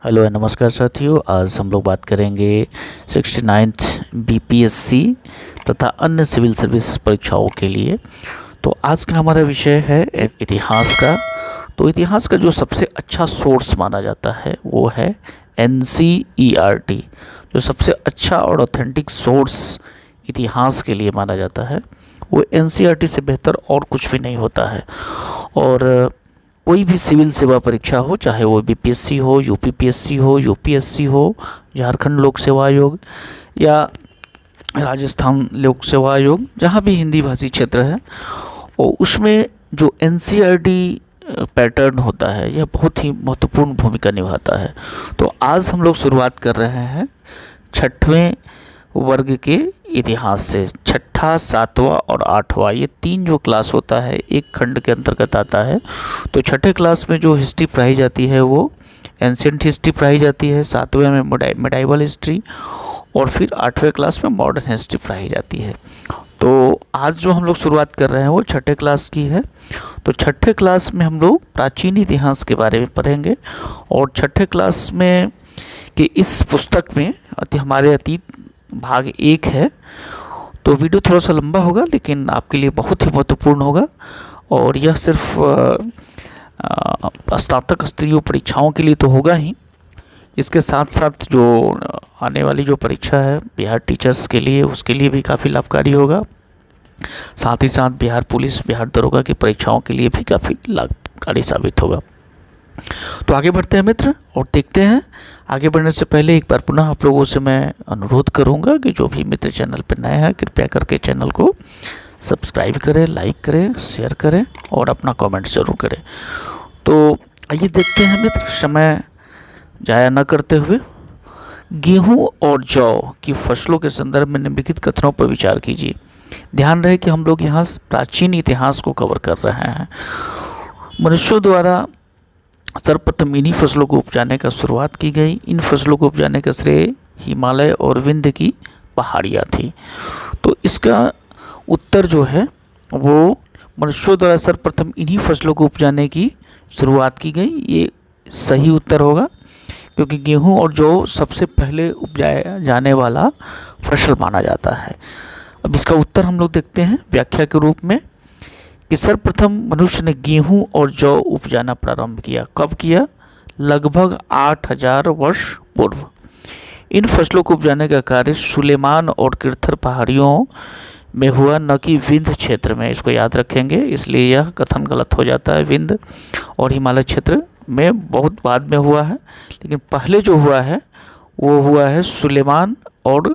Hello नमस्कार साथियों। आज हम लोग बात करेंगे 69th बीपीएससी तथा अन्य सिविल सर्विस परीक्षाओं के लिए। तो आज का हमारा विषय है इतिहास का। तो इतिहास का जो सबसे अच्छा सोर्स माना जाता है वो है NCERT। जो सबसे अच्छा और ऑथेंटिक सोर्स इतिहास के लिए माना जाता है वो NCERT से बेहतर और कुछ भी नहीं होता है। और कोई भी सिविल सेवा परीक्षा हो, चाहे वो बीपीएससी हो, यूपीपीएससी हो, यूपीएससी हो, झारखंड लोक सेवा आयोग या राजस्थान लोक सेवा आयोग, जहाँ भी हिंदी भाषी क्षेत्र है, और उसमें जो एनसीईआरटी पैटर्न होता है यह बहुत ही महत्वपूर्ण भूमिका निभाता है। तो आज हम लोग शुरुआत कर रहे हैं छठवें वर्ग के इतिहास से। छठा, सातवां और आठवां, ये तीन जो क्लास होता है एक खंड के अंतर्गत आता है। तो छठे क्लास में जो हिस्ट्री पढ़ाई जाती है वो एंशिएंट हिस्ट्री पढ़ाई जाती है, सातवें में मिडाइवल हिस्ट्री, और फिर आठवें क्लास में मॉडर्न हिस्ट्री पढ़ाई जाती है। तो आज जो हम लोग शुरुआत कर रहे हैं वो छठे क्लास की है। तो छठे क्लास में हम लोग प्राचीन इतिहास के बारे में पढ़ेंगे। और छठे क्लास में कि इस पुस्तक में हमारे अतीत भाग 1 है। तो वीडियो थोड़ा सा लंबा होगा लेकिन आपके लिए बहुत ही महत्वपूर्ण होगा। और यह सिर्फ स्नातक स्तरीय परीक्षाओं के लिए तो होगा ही, इसके साथ साथ जो आने वाली जो परीक्षा है बिहार टीचर्स के लिए, उसके लिए भी काफ़ी लाभकारी होगा। साथ ही साथ बिहार पुलिस, बिहार दरोगा की परीक्षाओं के लिए भी काफ़ी लाभकारी साबित होगा। तो आगे बढ़ते हैं मित्र और देखते हैं। आगे बढ़ने से पहले एक बार पुनः आप लोगों से मैं अनुरोध करूंगा कि जो भी मित्र चैनल पर नए हैं कृपया करके चैनल को सब्सक्राइब करें, लाइक करें, शेयर करें और अपना कमेंट जरूर करें। तो आइए देखते हैं मित्र, समय जाया न करते हुए। गेहूं और जौ की फसलों के संदर्भ में निम्नलिखित कथनों पर विचार कीजिए। ध्यान रहे कि हम लोग यहाँ प्राचीन इतिहास को कवर कर रहे हैं। मनुष्यों द्वारा सर्वप्रथम इन्हीं फसलों को उपजाने का शुरुआत की गई। इन फसलों को उपजाने का श्रेय हिमालय और विंध्य की पहाड़ियाँ थी। तो इसका उत्तर जो है वो मनुष्यों द्वारा सर्वप्रथम इन्हीं फसलों को उपजाने की शुरुआत की गई, ये सही उत्तर होगा, क्योंकि गेहूं और जौ सबसे पहले उपजाया जाने वाला फसल माना जाता है। अब इसका उत्तर हम लोग देखते हैं व्याख्या के रूप में कि सर्वप्रथम मनुष्य ने गेहूं और जौ उपजाना प्रारंभ किया। कब किया? लगभग 8000 वर्ष पूर्व। इन फसलों को उपजाने का कार्य सुलेमान और किरथर पहाड़ियों में हुआ, न कि विंध्य क्षेत्र में। इसको याद रखेंगे, इसलिए यह कथन गलत हो जाता है। विंध्य और हिमालय क्षेत्र में बहुत बाद में हुआ है, लेकिन पहले जो हुआ है वो हुआ है सुलेमान और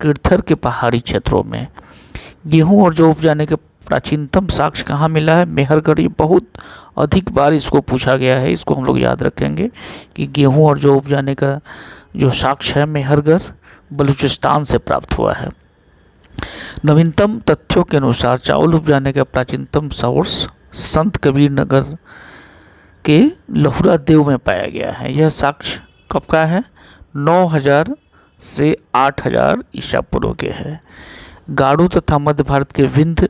किरथर के पहाड़ी क्षेत्रों में। गेहूं और जौ उपजाने के प्राचीनतम साक्ष्य कहाँ मिला है? मेहरगढ़। ये बहुत अधिक बार इसको पूछा गया है, इसको हम लोग याद रखेंगे कि गेहूं और जौ उपजाने का जो साक्ष्य है मेहरगढ़ बलूचिस्तान से प्राप्त हुआ है। नवीनतम तथ्यों के अनुसार चावल उपजाने का प्राचीनतम सोर्स संत कबीर नगर के लहुरा देव में पाया गया है। यह साक्ष्य कब का है? 9000 से 8000 ईसा पूर्व के है। गाड़ू तथा मध्य भारत के विंध्य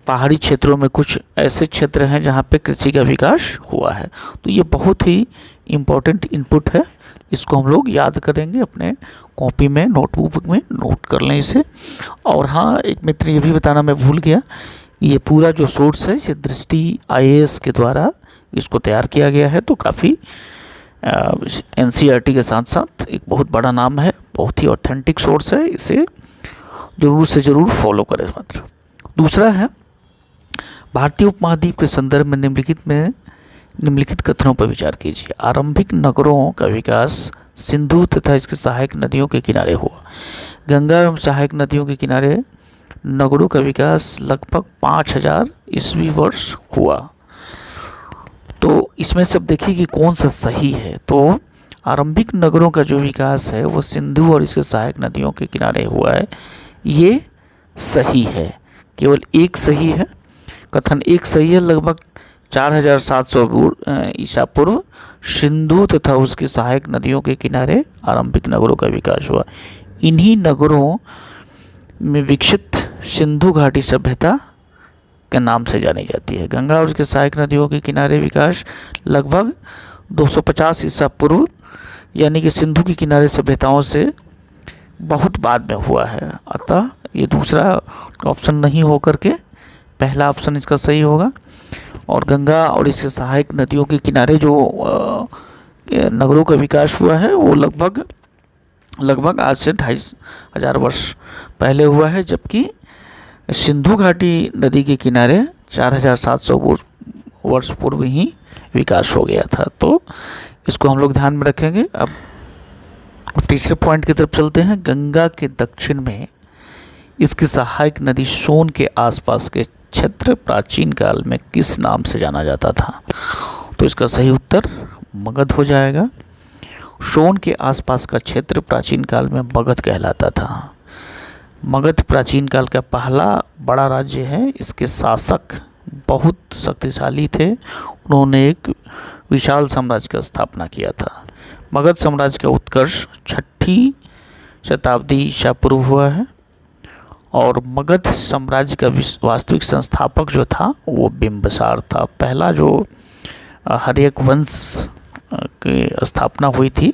पहाड़ी क्षेत्रों में कुछ ऐसे क्षेत्र हैं जहां पे कृषि का विकास हुआ है। तो ये बहुत ही इम्पोर्टेंट इनपुट है, इसको हम लोग याद करेंगे, अपने कॉपी में नोटबुक में नोट कर लें इसे। और हाँ, एक मित्र ये भी बताना मैं भूल गया, ये पूरा जो सोर्स है ये दृष्टि IAS के द्वारा इसको तैयार किया गया है। तो काफ़ी NCERT के साथ साथ एक बहुत बड़ा नाम है, बहुत ही ऑथेंटिक सोर्स है, इसे ज़रूर से ज़रूर फॉलो करें मित्र। दूसरा है भारतीय उपमहाद्वीप के संदर्भ में निम्नलिखित कथनों पर विचार कीजिए। आरंभिक नगरों का विकास सिंधु तथा इसके सहायक नदियों के किनारे हुआ। गंगा एवं सहायक नदियों के किनारे नगरों का विकास लगभग 5000 ईस्वी वर्ष हुआ। तो इसमें से अब देखिए कि कौन सा सही है। तो आरंभिक नगरों का जो विकास है वो सिंधु और इसके सहायक नदियों के किनारे हुआ है, ये सही है। केवल एक सही है, कथन एक सही है। लगभग 4700 ईसा पूर्व सिंधु तथा उसकी सहायक नदियों के किनारे आरंभिक नगरों का विकास हुआ। इन्हीं नगरों में विकसित सिंधु घाटी सभ्यता के नाम से जानी जाती है। गंगा और उसके सहायक नदियों के किनारे विकास लगभग 250 ईसा पूर्व यानी कि सिंधु के किनारे सभ्यताओं से बहुत बाद में हुआ है। अतः ये दूसरा ऑप्शन नहीं होकर के पहला ऑप्शन इसका सही होगा। और गंगा और इसके सहायक नदियों के किनारे जो नगरों का विकास हुआ है वो लगभग आज से 2500 वर्ष पहले हुआ है, जबकि सिंधु घाटी नदी के किनारे 4700 वर्ष पूर्व ही विकास हो गया था। तो इसको हम लोग ध्यान में रखेंगे। अब तीसरे पॉइंट की तरफ चलते हैं। गंगा के दक्षिण में इसकी सहायक नदी सोन के आसपास के क्षेत्र प्राचीन काल में किस नाम से जाना जाता था? तो इसका सही उत्तर मगध हो जाएगा। सोन के आसपास का क्षेत्र प्राचीन काल में मगध कहलाता था। मगध प्राचीन काल का पहला बड़ा राज्य है। इसके शासक बहुत शक्तिशाली थे। उन्होंने एक विशाल साम्राज्य का स्थापना किया था। मगध साम्राज्य का उत्कर्ष 6ठी शताब्दी ईसा पूर्व हुआ है और मगध साम्राज्य का वास्तविक संस्थापक जो था वो बिंबिसार था। पहला जो हर्यक वंश की स्थापना हुई थी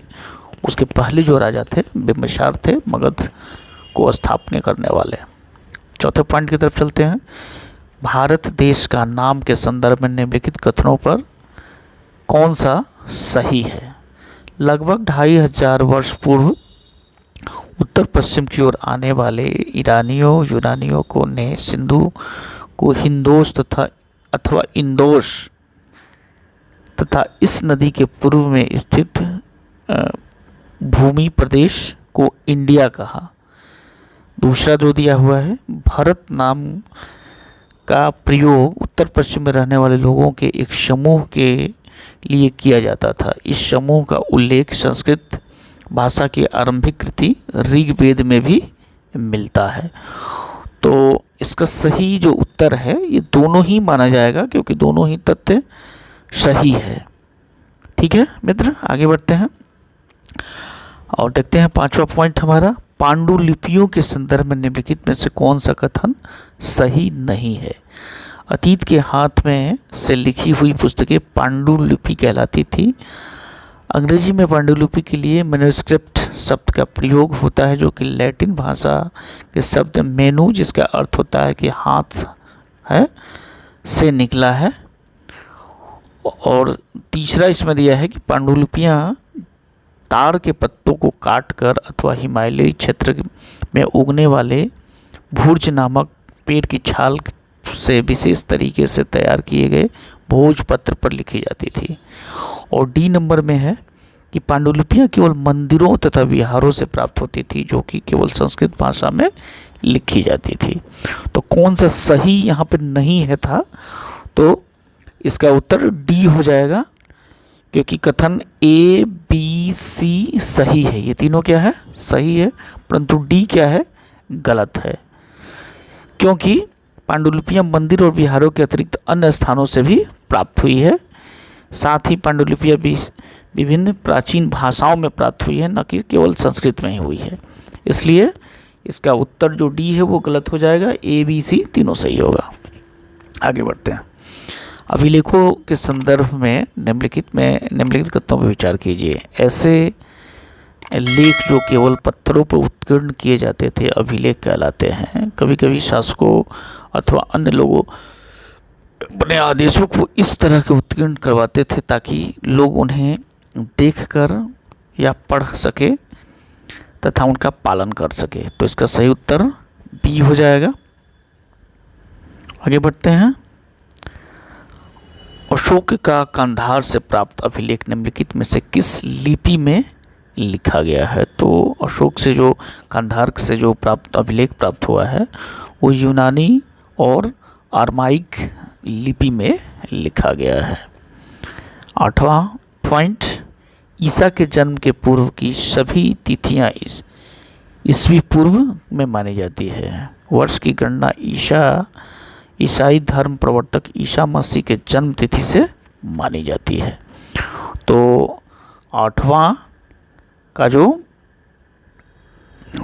उसके पहले जो राजा थे बिंबिसार थे, मगध को स्थापना करने वाले। चौथे पॉइंट की तरफ चलते हैं। भारत देश का नाम के संदर्भ में निम्नलिखित कथनों पर कौन सा सही है? लगभग 2500 वर्ष पूर्व उत्तर पश्चिम की ओर आने वाले यूनानियों को ने सिंधु को हिंदोश अथवा इंदोश तथा इस नदी के पूर्व में स्थित भूमि प्रदेश को इंडिया कहा। दूसरा जो दिया हुआ है, भारत नाम का प्रयोग उत्तर पश्चिम में रहने वाले लोगों के एक समूह के लिए किया जाता था। इस समूह का उल्लेख संस्कृत भाषा की आरंभिक कृति ऋग्वेद में भी मिलता है। तो इसका सही जो उत्तर है ये दोनों ही माना जाएगा क्योंकि दोनों ही तथ्य सही है। ठीक है मित्र, आगे बढ़ते हैं और देखते हैं पांचवा पॉइंट हमारा। पांडुलिपियों के संदर्भ में निम्नलिखित में से कौन सा कथन सही नहीं है? अतीत के हाथ में से लिखी हुई पुस्तकें पांडुलिपि कहलाती थी। अंग्रेजी में पांडुलिपि के लिए मैन्युस्क्रिप्ट शब्द का प्रयोग होता है जो कि लैटिन भाषा के शब्द मेनू जिसका अर्थ होता है कि हाथ है से निकला है। और तीसरा इसमें दिया है कि पांडुलिपियाँ ताड़ के पत्तों को काटकर अथवा हिमालयी क्षेत्र में उगने वाले भूर्ज नामक पेड़ की छाल से विशेष तरीके से तैयार किए गए भोजपत्र पर लिखी जाती थी। और डी नंबर में है कि पांडुलिपियाँ केवल मंदिरों तथा विहारों से प्राप्त होती थी जो कि केवल संस्कृत भाषा में लिखी जाती थी। तो कौन सा सही यहाँ पे नहीं है था? तो इसका उत्तर डी हो जाएगा क्योंकि कथन ए बी सी सही है। ये तीनों क्या है? सही है, परंतु डी क्या है? गलत है, क्योंकि पांडुलिपियाँ मंदिर और विहारों के अतिरिक्त अन्य स्थानों से भी प्राप्त हुई है। साथ ही पांडुलिपियाँ भी विभिन्न प्राचीन भाषाओं में प्राप्त हुई है, न कि केवल संस्कृत में ही हुई है। इसलिए इसका उत्तर जो डी है वो गलत हो जाएगा। ए बी सी तीनों सही होगा। आगे बढ़ते हैं। अभिलेखों के संदर्भ में निम्नलिखित कथनों पर विचार कीजिए। ऐसे लेख जो केवल पत्थरों पर उत्कीर्ण किए जाते थे अभिलेख कहलाते हैं। कभी कभी शासकों अथवा अन्य लोगों अपने आदेशों को इस तरह के उत्कीर्ण करवाते थे ताकि लोग उन्हें देखकर या पढ़ सके तथा उनका पालन कर सके। तो इसका सही उत्तर बी हो जाएगा। आगे बढ़ते हैं। अशोक का कंधार से प्राप्त अभिलेख निम्नलिखित में से किस लिपि में लिखा गया है? तो अशोक से जो कंधार से जो अभिलेख प्राप्त हुआ है वो यूनानी और अरमाइक लिपि में लिखा गया है। आठवां पॉइंट। ईसा के जन्म के पूर्व की सभी तिथियां ईसवी पूर्व में मानी जाती है। वर्ष की गणना ईसाई धर्म प्रवर्तक ईसा मसीह के जन्म तिथि से मानी जाती है। तो आठवां का जो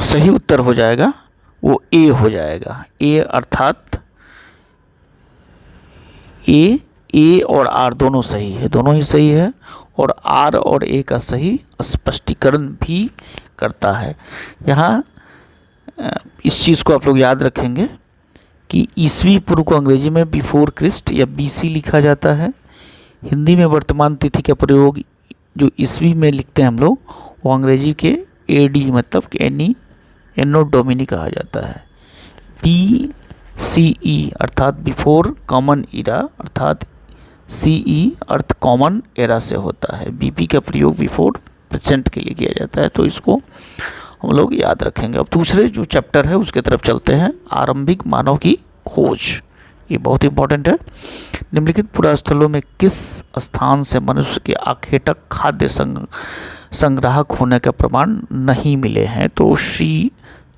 सही उत्तर हो जाएगा वो ए हो जाएगा। ए अर्थात ए और आर दोनों सही है, दोनों ही सही है। और आर और ए का सही स्पष्टीकरण भी करता है। यहाँ इस चीज़ को आप लोग याद रखेंगे कि ईसवी पूर्व को अंग्रेजी में बिफोर क्रिस्ट या बीसी लिखा जाता है। हिंदी में वर्तमान तिथि का प्रयोग जो ईसवी में लिखते हैं हम लोग, वो अंग्रेजी के एडी मतलब एनो डोमिनी कहा जाता है। BCE अर्थात बिफोर कॉमन इरा अर्थात CE अर्थ कॉमन एरा से होता है। BP का प्रयोग बिफोर प्रेजेंट के लिए किया जाता है, तो इसको हम लोग याद रखेंगे। अब दूसरे जो चैप्टर है उसके तरफ चलते हैं, आरंभिक मानव की खोज। ये बहुत इंपॉर्टेंट है। निम्नलिखित पुरास्थलों में किस स्थान से मनुष्य के आखेटक खाद्य संग्राहक होने का प्रमाण नहीं मिले हैं? तो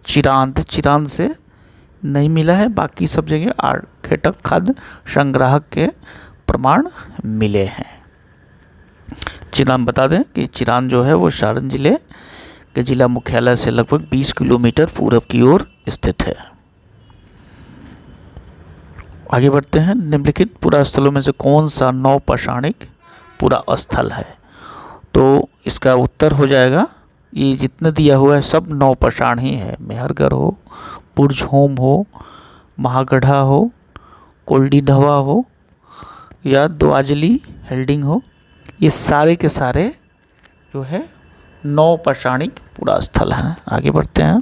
चिरांद से नहीं मिला है, बाकी सब जगह आखेटक खाद्य संग्राहक के प्रमाण मिले हैं। चिरांद बता दें कि चिरांद जो है वो सारण जिले के जिला मुख्यालय से लगभग 20 किलोमीटर पूरब की ओर स्थित है। आगे बढ़ते हैं। निम्नलिखित पुरास्थलों में से कौन सा नवपाषाणिक पुरा स्थल है? तो इसका उत्तर हो जाएगा, ये जितने दिया हुआ है सब नवपाषाण ही है। मेहरगढ़ हो, बुर्ज होम हो, महागढ़ा हो, कोल्डी ढवा हो या द्वाजली हेल्डिंग हो, ये सारे के सारे जो है नवपाषाणिक पुरा स्थल हैं। आगे बढ़ते हैं।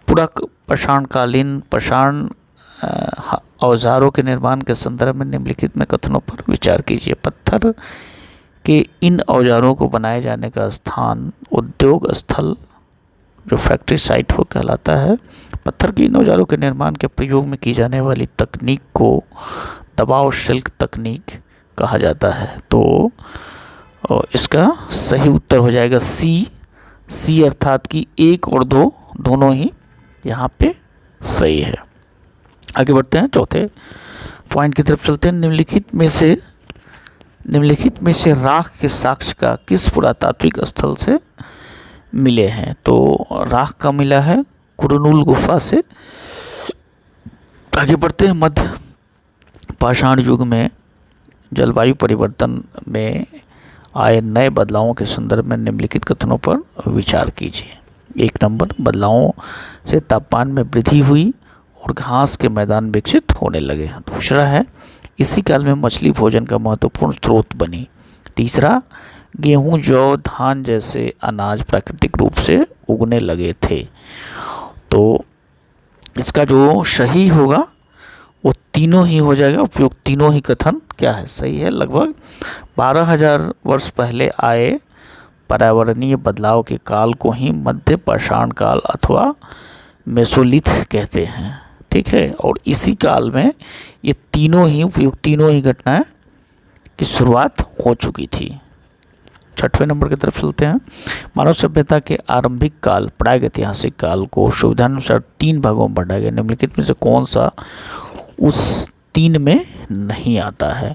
पुरा पाषाणकालीन पाषाण औजारों के निर्माण के संदर्भ में निम्नलिखित में कथनों पर विचार कीजिए। पत्थर के इन औजारों को बनाए जाने का स्थान उद्योग स्थल जो फैक्ट्री साइट हो कहलाता है। पत्थर के इन औजारों के निर्माण के प्रयोग में की जाने वाली तकनीक को दबाव शिल्प तकनीक कहा जाता है। तो इसका सही उत्तर हो जाएगा सी अर्थात कि 1 और 2 दोनों ही यहाँ पे सही है। आगे बढ़ते हैं, चौथे पॉइंट की तरफ चलते हैं। निम्नलिखित में से राख के साक्ष्य का किस पुरातात्विक स्थल से मिले हैं? तो राख का मिला है कुरनूल गुफा से। आगे बढ़ते हैं। मध्य पाषाण युग में जलवायु परिवर्तन में आए नए बदलावों के संदर्भ में निम्नलिखित कथनों पर विचार कीजिए। 1 नंबर, बदलावों से तापमान में वृद्धि हुई और घास के मैदान विकसित होने लगे। दूसरा है, इसी काल में मछली भोजन का महत्वपूर्ण स्रोत बनी। तीसरा, गेहूं, जौ, धान जैसे अनाज प्राकृतिक रूप से उगने लगे थे। तो इसका जो सही होगा वो तीनों ही हो जाएगा। उपयुक्त तीनों ही कथन क्या है, सही है। लगभग 12,000 वर्ष पहले आए पर्यावरणीय बदलाव के काल को ही मध्य पाषाण काल अथवा मेसोलिथ कहते हैं, ठीक है। और इसी काल में ये तीनों ही घटनाएं की शुरुआत हो चुकी थी। 6वें नंबर की तरफ चलते हैं। मानव सभ्यता के आरंभिक काल प्रागैतिहासिक काल को सुविधानुसार 3 भागों में बांटा गया। निम्नलिखित में से कौन सा उस 3 में नहीं आता है?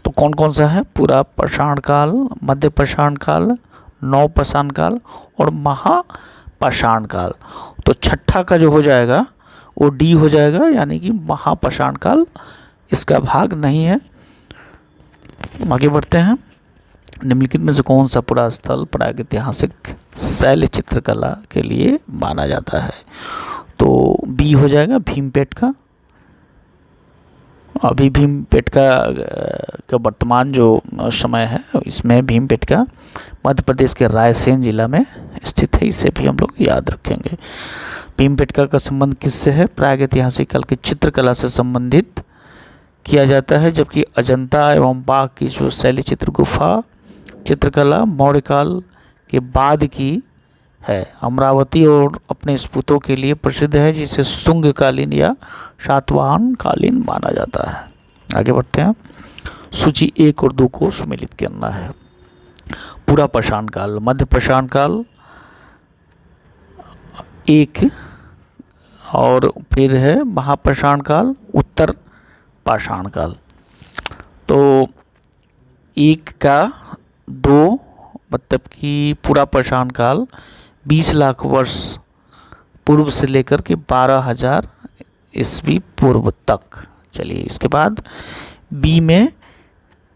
तो कौन कौन सा है? पूरा पाषाण काल, मध्य पाषाण काल, नवपाषाण काल और महापाषाण काल। तो छठा का जो हो जाएगा वो डी हो जाएगा, यानी कि महापाषाण काल इसका भाग नहीं है। आगे बढ़ते हैं। निम्नलिखित में से कौन सा पुरा स्थल प्रागैतिहासिक शैल चित्रकला के लिए माना जाता है? तो बी हो जाएगा भीमपेटका। अभी भीमपेटका का वर्तमान जो समय है इसमें भीमपेटका मध्य प्रदेश के रायसेन जिला में स्थित है। इसे भी हम लोग याद रखेंगे। भीमपेटका का संबंध किससे है? प्रागैतिहासिक काल की चित्रकला से संबंधित किया जाता है, जबकि अजंता एवं बाघ की जो शैली चित्र गुफा चित्रकला मौर्य काल के बाद की है। अमरावती और अपने स्फूतों के लिए प्रसिद्ध है, जिसे शुंगकालीन या सातवाहन कालीन माना जाता है। आगे बढ़ते हैं। सूची 1 और 2 को सम्मिलित करना है। पूरा पाषाण काल, मध्य पाषाण काल 1 और फिर है महापाषाण काल, उत्तर पाषाण काल। तो 1 का 2 मतलब कि पूरा पाषाण काल 20 लाख वर्ष पूर्व से लेकर के 12,000 ईस्वी पूर्व तक। चलिए इसके बाद बी में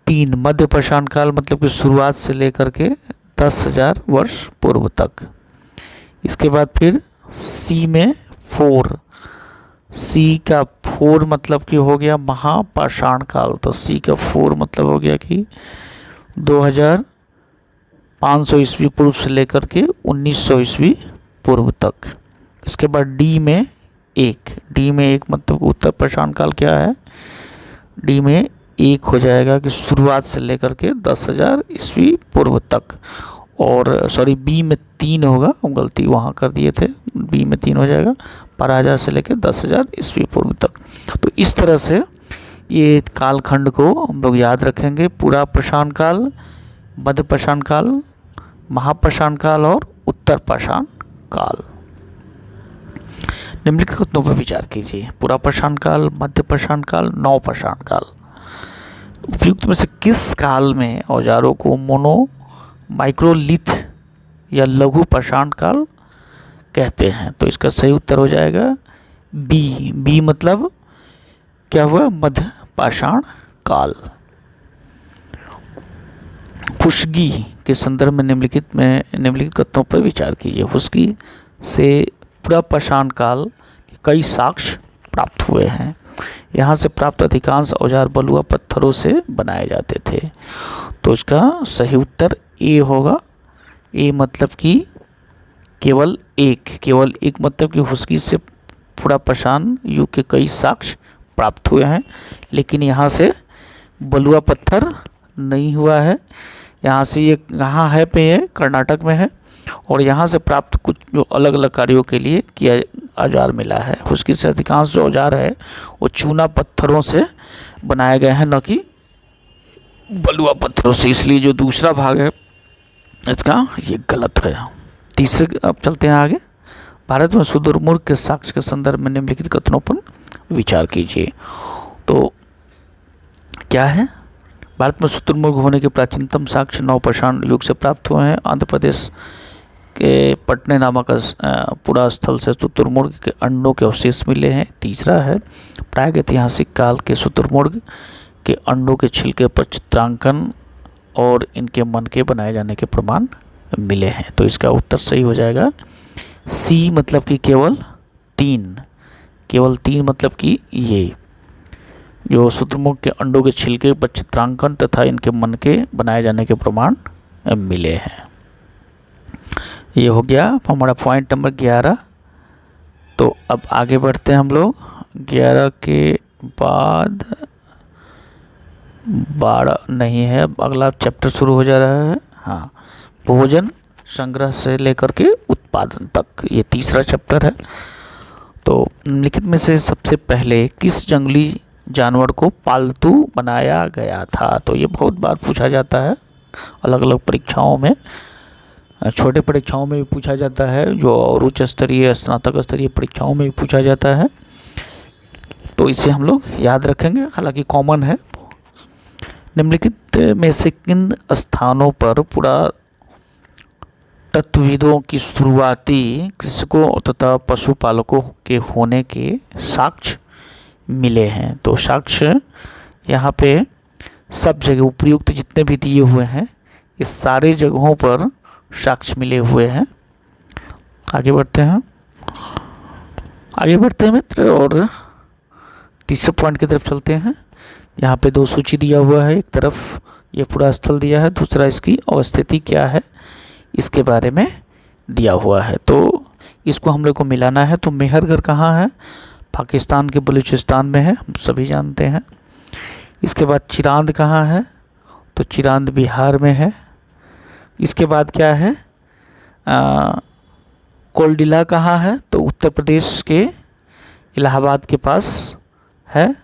3 मध्य पाषाण काल मतलब कि शुरुआत से लेकर के 10,000 वर्ष पूर्व तक। इसके बाद फिर सी में 4, सी का 4 मतलब कि हो गया महापाषाण काल। तो सी का 4 मतलब हो गया कि 2500 ईस्वी पूर्व से लेकर के 1900 ईस्वी पूर्व तक। इसके बाद डी में 1, डी में 1 मतलब उत्तर पाषाण काल क्या है, डी में 1 हो जाएगा कि शुरुआत से लेकर के 10,000 ईस्वी पूर्व तक। और सॉरी बी में 3 होगा, हम गलती वहाँ कर दिए थे, बी में 3 हो जाएगा 12,000 से लेकर 10,000 ईस्वी पूर्व तक। तो इस तरह से ये कालखंड को हम लोग याद रखेंगे, पूरा पाषाण काल, मध्य पाषाण काल, महापाषाण काल और उत्तर पाषाण काल। निम्नलिखित कथनों पर विचार कीजिए। पूरा पाषाण काल, मध्य पाषाण काल, नव पाषाण काल। उपयुक्त में से किस काल में औजारों को मोनो माइक्रोलिथ या लघु पाषाण काल कहते हैं? तो इसका सही उत्तर हो जाएगा बी। बी मतलब क्या हुआ, मध्य पाषाण काल। खुशकी के संदर्भ में निम्नलिखित कथनों पर विचार कीजिए। खुशकी से पूरा पाषाण काल के कई साक्ष्य प्राप्त हुए हैं। यहाँ से प्राप्त अधिकांश औजार बलुआ पत्थरों से बनाए जाते थे। तो इसका सही उत्तर ए होगा। ए मतलब कि केवल एक मतलब कि खुशकी से पूरा पाषाण युग के कई साक्ष्य प्राप्त हुए हैं, लेकिन यहाँ से बलुआ पत्थर नहीं हुआ है। यहाँ से ये कहाँ है पे, ये कर्नाटक में है, और यहाँ से प्राप्त कुछ जो अलग अलग कार्यों के लिए किया औजार मिला है। खुशकी से अधिकांश जो औजार है वो चूना पत्थरों से बनाए गए हैं, न कि बलुआ पत्थरों से। इसलिए जो दूसरा भाग है इसका ये गलत है। तीसरे अब चलते हैं आगे। भारत में शुतुरमुर्ग के साक्ष्य के संदर्भ में निम्नलिखित कथनों पर विचार कीजिए। तो क्या है, भारत में शुतुरमुर्ग होने के प्राचीनतम साक्ष्य नवपाषाण युग से प्राप्त हुए हैं। आंध्र प्रदेश के पटने नामक पुरा स्थल से शुतुरमुर्ग के अंडों के अवशेष मिले हैं। तीसरा है, प्रागैतिहासिक काल के शुतुरमुर्ग के अंडों के छिलके पर चित्रांकन और इनके मनके बनाए जाने के प्रमाण मिले हैं। तो इसका उत्तर सही हो जाएगा सी मतलब कि केवल 3 मतलब कि ये जो शुतुरमुर्ग के अंडों के छिलके पर चित्रांकन तथा इनके मनके बनाए जाने के प्रमाण मिले हैं। ये हो गया हमारा पॉइंट नंबर 11। तो अब आगे बढ़ते हैं हम लोग। 11 के बाद 12 नहीं है, अब अगला चैप्टर शुरू हो जा रहा है। हाँ, भोजन संग्रह से लेकर के उत्पादन तक, ये तीसरा चैप्टर है। तो निम्नलिखित में से सबसे पहले किस जंगली जानवर को पालतू बनाया गया था? तो ये बहुत बार पूछा जाता है अलग अलग परीक्षाओं में, छोटे परीक्षाओं में भी पूछा जाता है, जो और उच्च स्तरीय स्नातक स्तरीय परीक्षाओं में भी पूछा जाता है। तो इसे हम लोग याद रखेंगे, हालांकि कॉमन है। निम्नलिखित में से किन स्थानों पर पुरातत्वविदों की शुरुआती कृषकों तथा पशुपालकों के होने के साक्ष्य मिले हैं? तो साक्ष्य यहाँ पे सब जगह उपयुक्त जितने भी दिए हुए हैं, इस सारे जगहों पर साक्ष्य मिले हुए हैं। आगे बढ़ते हैं मित्र, और तीसरे पॉइंट की तरफ चलते हैं। यहाँ पे 2 सूची दिया हुआ है, एक तरफ ये पूरा स्थल दिया है, दूसरा इसकी अवस्थिति क्या है इसके बारे में दिया हुआ है। तो इसको हम लोग को मिलाना है। तो मेहरगढ़ कहाँ है? पाकिस्तान के बलूचिस्तान में है, हम सभी जानते हैं। इसके बाद चिरांद कहाँ है? तो चिरांद बिहार में है। इसके बाद क्या है, कोलडिला कहाँ है? तो उत्तर प्रदेश के इलाहाबाद के पास है।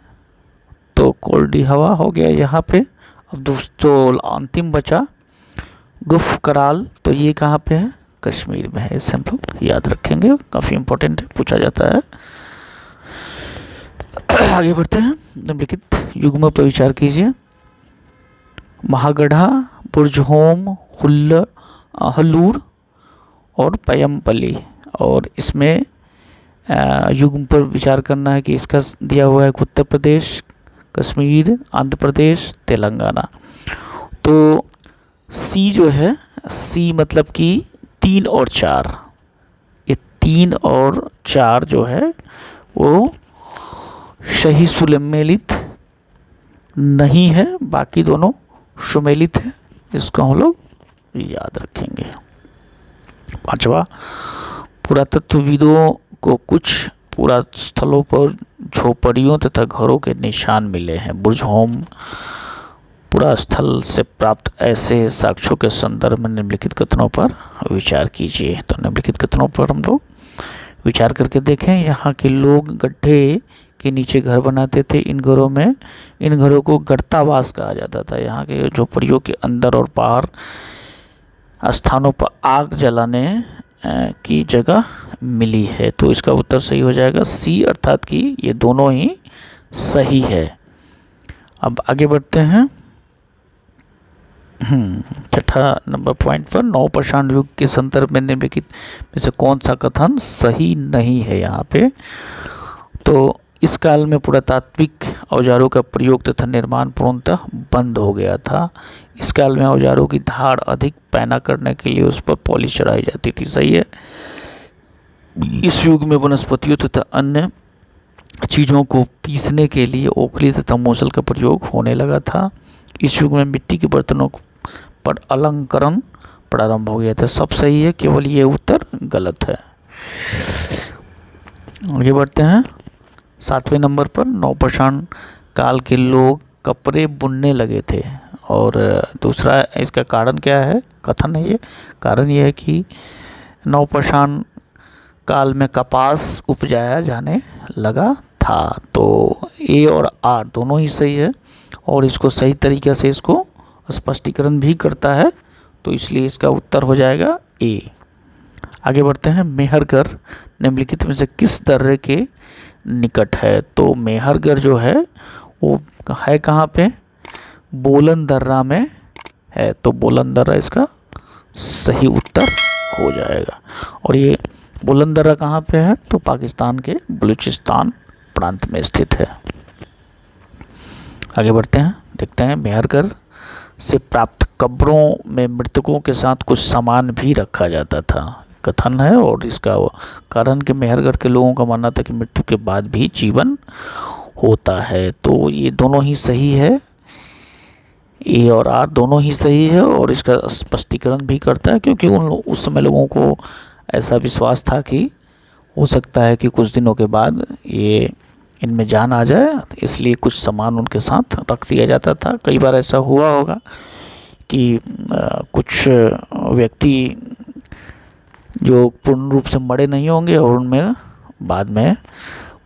तो कोल्डी हवा हो गया यहाँ पे। अब दोस्तों अंतिम बचा गुफ कराल, तो ये कहाँ पे है? कश्मीर में है। इसे हम लोग याद रखेंगे, काफ़ी इम्पोर्टेंट है, पूछा जाता है। आगे बढ़ते हैं। निम्नलिखित युग्मों पर विचार कीजिए। महागढ़ा, बुर्जहोम, हल्लूर और पयमपल्ली। और इसमें युग्म पर विचार करना है कि इसका दिया हुआ है उत्तर प्रदेश, कश्मीर, आंध्र प्रदेश, तेलंगाना। तो सी जो है, सी मतलब कि 3 और 4, ये 3 और 4 जो है वो सही सुमेलित नहीं है, बाकी दोनों सुमेलित है। इसको हम लोग याद रखेंगे। पांचवा, पुरातत्वविदों को कुछ पुरास्थलों पर झोपड़ियों तथा घरों के निशान मिले हैं। बुर्जहोम पुरास्थल से प्राप्त ऐसे साक्ष्यों के संदर्भ में निम्नलिखित कथनों पर विचार कीजिए। तो निम्नलिखित कथनों पर हम लोग विचार करके देखें। यहाँ के लोग गड्ढे के नीचे घर बनाते थे। इन घरों को गर्तावास कहा जाता था। यहाँ के झोपड़ियों के अंदर और बाहर स्थानों पर आग जलाने की जगह मिली है। तो इसका उत्तर सही हो जाएगा सी, अर्थात कि ये दोनों ही सही है। अब आगे बढ़ते हैं छठा नंबर पॉइंट पर। नवपाषाण युग के संदर्भ में निम्नलिखित में से कौन सा कथन सही नहीं है। यहाँ पे तो इस काल में पुरातात्विक औजारों का प्रयोग तथा निर्माण पूर्णतः बंद हो गया था। इस काल में औजारों की धार अधिक पैना करने के लिए उस पर पॉलिश चढ़ाई जाती थी। सही है। इस युग में वनस्पतियों तथा अन्य चीज़ों को पीसने के लिए ओखली तथा मूसल का प्रयोग होने लगा था। इस युग में मिट्टी के बर्तनों पर अलंकरण प्रारंभ हो गया था। सब सही है, केवल ये उत्तर गलत है। आगे बढ़ते हैं 7वें नंबर पर। नवपाषाण काल के लोग कपड़े बुनने लगे थे। और दूसरा इसका कारण क्या है, कथन है ये, कारण ये है कि नवपाषाण काल में कपास उपजाया जाने लगा था। तो ए और आर दोनों ही सही है और इसको सही तरीके से इसको स्पष्टीकरण भी करता है, तो इसलिए इसका उत्तर हो जाएगा ए। आगे बढ़ते हैं। मेहरगढ़ निम्नलिखित में से किस दर्रे के निकट है। तो मेहरगढ़ जो है वो है कहाँ पे, बोलन दर्रा में है। तो बोलन दर्रा इसका सही उत्तर हो जाएगा। और ये बोलन दर्रा कहाँ पे है, तो पाकिस्तान के बलूचिस्तान प्रांत में स्थित है। आगे बढ़ते हैं, देखते हैं मेहरगढ़ से प्राप्त कब्रों में मृतकों के साथ कुछ सामान भी रखा जाता था। कथन है और इसका कारण कि मेहरगढ़ के लोगों का मानना था कि मृत्यु के बाद भी जीवन होता है। तो ये दोनों ही सही है, ए और आर दोनों ही सही है और इसका स्पष्टीकरण भी करता है, क्योंकि उस समय लोगों को ऐसा विश्वास था कि हो सकता है कि कुछ दिनों के बाद ये इनमें जान आ जाए, इसलिए कुछ सामान उनके साथ रख दिया जाता था। कई बार ऐसा हुआ होगा कि कुछ व्यक्ति जो पूर्ण रूप से मरे नहीं होंगे और उनमें बाद में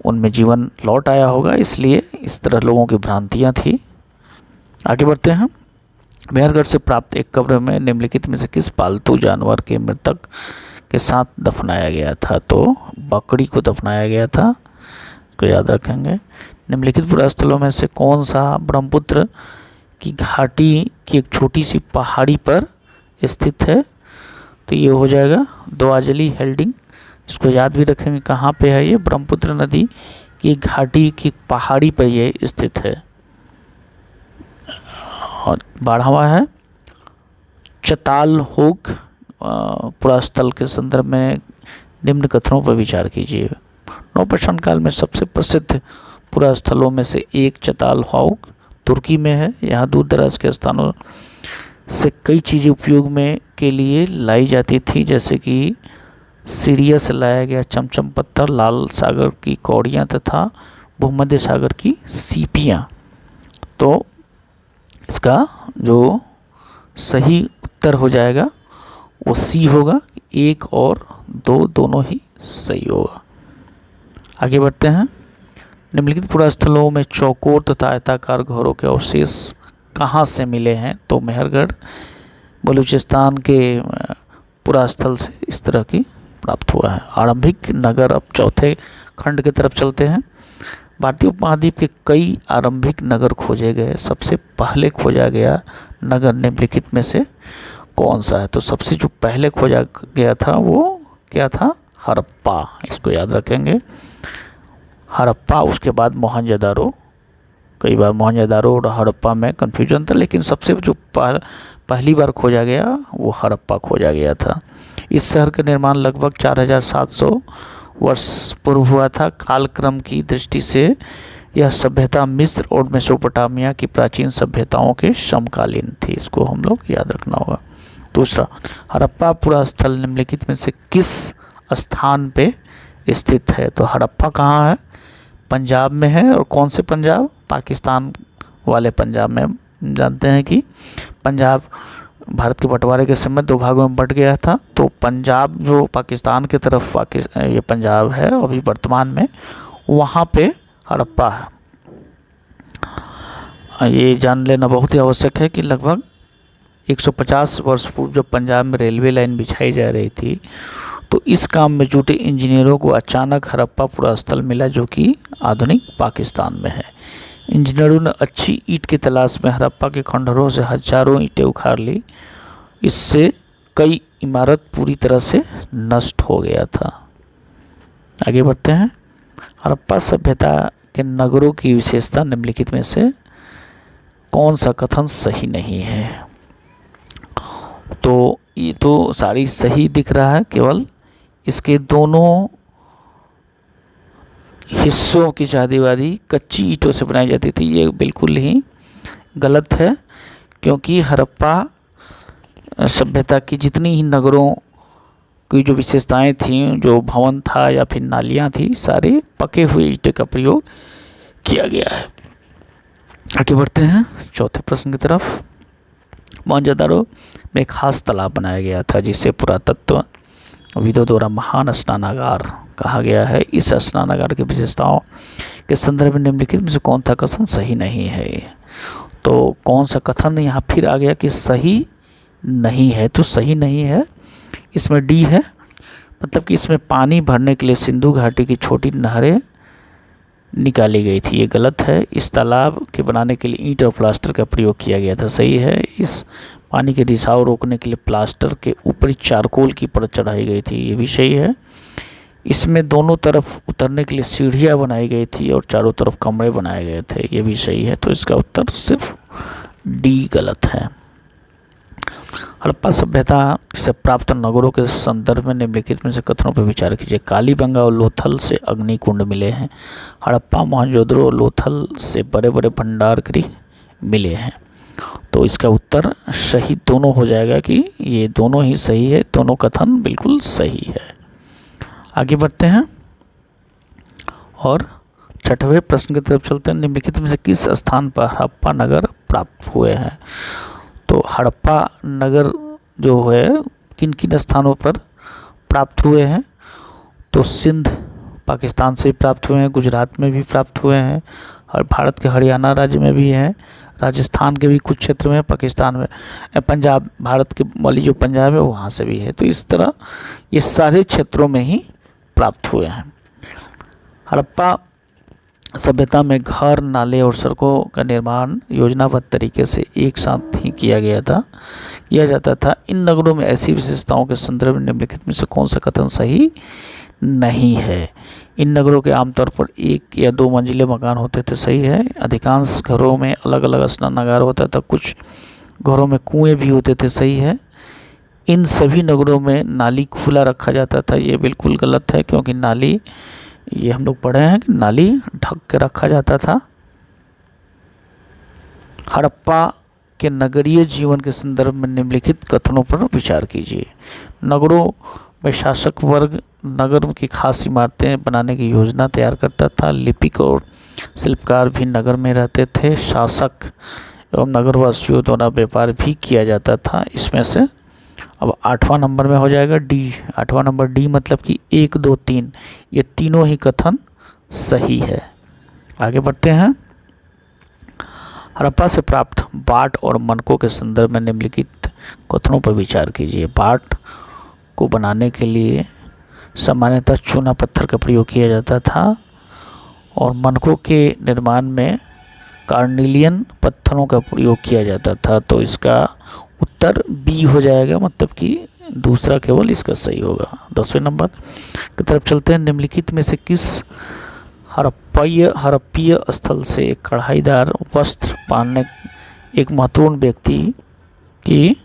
उनमें जीवन लौट आया होगा, इसलिए इस तरह लोगों की भ्रांतियाँ थी। आगे बढ़ते हैं। मेहरगढ़ से प्राप्त एक कब्र में निम्नलिखित में से किस पालतू जानवर के मृतक के साथ दफनाया गया था। तो बकरी को दफनाया गया था, को याद रखेंगे। निम्नलिखित पुरास्थलों में से कौन सा ब्रह्मपुत्र की घाटी की एक छोटी सी पहाड़ी पर स्थित है। तो ये हो जाएगा द्वाजली हेल्डिंग। इसको याद भी रखेंगे, कहाँ पे है ये, ब्रह्मपुत्र नदी की घाटी की पहाड़ी पर ये स्थित है। और 12वां है चतालहोग पुरास्थल के संदर्भ में निम्न कथनों पर विचार कीजिए। नवपाषाण काल में सबसे प्रसिद्ध पुरास्थलों में से एक चतालहोग तुर्की में है। यहाँ दूर दराज के स्थानों से कई चीज़ें उपयोग में के लिए लाई जाती थी, जैसे कि सीरिया से लाया गया चमचम पत्थर, लाल सागर की कौड़ियाँ तथा भूमध्य सागर की सीपियाँ। तो इसका जो सही उत्तर हो जाएगा वो सी होगा। 1 और 2 दोनों ही सही होगा। आगे बढ़ते हैं। निम्नलिखित पुरास्थलों में चौकोर तथा आयताकार घरों के अवशेष कहाँ से मिले हैं। तो मेहरगढ़ बलूचिस्तान के पुरास्थल से इस तरह की प्राप्त हुआ है। आरंभिक नगर, अब चौथे खंड की तरफ चलते हैं। भारतीय उपमहाद्वीप के कई आरंभिक नगर खोजे गए। सबसे पहले खोजा गया नगर निम्नलिखित में से कौन सा है। तो सबसे जो पहले खोजा गया था वो क्या था, हड़प्पा। इसको याद रखेंगे, हड़प्पा। उसके बाद मोहनजोदारो कई बार मोहनजोदारो और हड़प्पा में कन्फ्यूजन था, लेकिन सबसे जो पहली बार खोजा गया वो हड़प्पा खोजा गया था। इस शहर का निर्माण लगभग 4700 वर्ष पूर्व हुआ था। कालक्रम की दृष्टि से यह सभ्यता मिस्र और मेसोपोटामिया की प्राचीन सभ्यताओं के समकालीन थी। इसको हम लोग याद रखना होगा। दूसरा, हड़प्पा पुरास्थल निम्नलिखित में से किस स्थान पे स्थित है? तो हड़प्पा कहाँ है? पंजाब में है। और कौन से पंजाब? पाकिस्तान वाले पंजाब में। जानते हैं कि पंजाब भारत के बंटवारे के समय 2 भागों में बंट गया था, तो पंजाब जो पाकिस्तान की तरफ ये पंजाब है अभी वर्तमान में, वहाँ पे हड़प्पा है। ये जान लेना बहुत ही आवश्यक है कि लगभग 150 वर्ष पूर्व जब पंजाब में रेलवे लाइन बिछाई जा रही थी, तो इस काम में जुटे इंजीनियरों को अचानक हड़प्पा पुरास्थल मिला, जो कि आधुनिक पाकिस्तान में है। इंजीनियरों ने अच्छी ईंट की तलाश में हड़प्पा के खंडहरों से हजारों ईंटें उखाड़ ली। इससे कई इमारत पूरी तरह से नष्ट हो गया था। आगे बढ़ते हैं। हड़प्पा सभ्यता के नगरों की विशेषता निम्नलिखित में से कौन सा कथन सही नहीं है? तो ये तो सारी सही दिख रहा है, केवल इसके दोनों हिस्सों की चारदीवारी कच्ची ईंटों से बनाई जाती थी। ये बिल्कुल ही गलत है, क्योंकि हड़प्पा सभ्यता की जितनी ही नगरों की जो विशेषताएं थीं, जो भवन था या फिर नालियां थी, सारे पके हुए ईंटे का प्रयोग किया गया है। आगे बढ़ते हैं चौथे प्रश्न की तरफ। मोहनजोदारो में एक खास तालाब बनाया गया था, जिसे पुरातत्व विदों द्वारा महान स्नानागार कहा गया है। इस स्नानागार की विशेषताओं के संदर्भ में निम्नलिखित में से कौन सा कथन सही नहीं है? तो कौन सा कथन यहाँ फिर आ गया कि सही नहीं है? तो सही नहीं है, इसमें डी है, मतलब कि इसमें पानी भरने के लिए सिंधु घाटी की छोटी नहरें निकाली गई थी। ये गलत है। इस तालाब के बनाने के लिए ईंट और प्लास्टर का प्रयोग किया गया था। सही है। इस पानी के रिसाव रोकने के लिए प्लास्टर के ऊपरी चारकोल की परत चढ़ाई गई थी। ये भी सही है। इसमें दोनों तरफ उतरने के लिए सीढ़ियाँ बनाई गई थी और चारों तरफ कमरे बनाए गए थे। ये भी सही है। तो इसका उत्तर सिर्फ डी गलत है। हड़प्पा सभ्यता से प्राप्त नगरों के संदर्भ में निम्नलिखित में से कथनों पर विचार कीजिए। कालीबंगा और लोथल से अग्निकुंड मिले हैं। हड़प्पा, मोहनजोदड़ो और लोथल से बड़े बड़े भंडार गृह मिले हैं। तो इसका उत्तर सही दोनों हो जाएगा कि ये दोनों ही सही है। दोनों कथन बिल्कुल सही है। आगे बढ़ते हैं और छठवें प्रश्न की तरफ चलते हैं। निम्नलिखित में से किस स्थान पर हड़प्पा नगर प्राप्त हुए हैं? तो हड़प्पा नगर जो है किन किन स्थानों पर प्राप्त हुए हैं? तो सिंध पाकिस्तान से प्राप्त हुए हैं, गुजरात में भी प्राप्त हुए हैं, और भारत के हरियाणा राज्य में भी हैं, राजस्थान के भी कुछ क्षेत्र में, पाकिस्तान में, पंजाब, भारत के वाली जो पंजाब है वहाँ से भी है। तो इस तरह ये सारे क्षेत्रों में ही प्राप्त हुए हैं। हड़प्पा सभ्यता में घर, नाले और सड़कों का निर्माण योजनाबद्ध तरीके से एक साथ ही किया जाता था। इन नगरों में ऐसी विशेषताओं के संदर्भ में निम्नलिखित में से कौन सा कथन सही नहीं है? इन नगरों के आमतौर पर 1 या 2 मंजिले मकान होते थे। सही है। अधिकांश घरों में अलग अलग स्नानागार होता था। कुछ घरों में कुएं भी होते थे। सही है। इन सभी नगरों में नाली खुला रखा जाता था। ये बिल्कुल गलत है, क्योंकि नाली, ये हम लोग पढ़े हैं कि नाली ढक के रखा जाता था। हड़प्पा के नगरीय जीवन के संदर्भ में निम्नलिखित कथनों पर विचार कीजिए। नगरों में शासक वर्ग नगर की खास इमारतें बनाने की योजना तैयार करता था। लिपिक और शिल्पकार भी नगर में रहते थे। शासक एवं नगरवासियों द्वारा व्यापार भी किया जाता था। इसमें से अब 8वां नंबर में हो जाएगा डी। 8वां नंबर डी, मतलब कि 1, 2, 3 ये तीनों ही कथन सही है। आगे बढ़ते हैं। हड़प्पा से प्राप्त बाट और मनकों के संदर्भ में निम्नलिखित कथनों पर विचार कीजिए। बाट को बनाने के लिए सामान्यतः चूना पत्थर का प्रयोग किया जाता था, और मनकों के निर्माण में कार्नेलियन पत्थरों का प्रयोग किया जाता था। तो इसका उत्तर बी हो जाएगा, मतलब कि दूसरा केवल इसका सही होगा। 10वें नंबर की तरफ चलते हैं। निम्नलिखित में से किस हड़प्पीय स्थल से एक कढ़ाईदार वस्त्र पहनने एक महत्वपूर्ण व्यक्ति की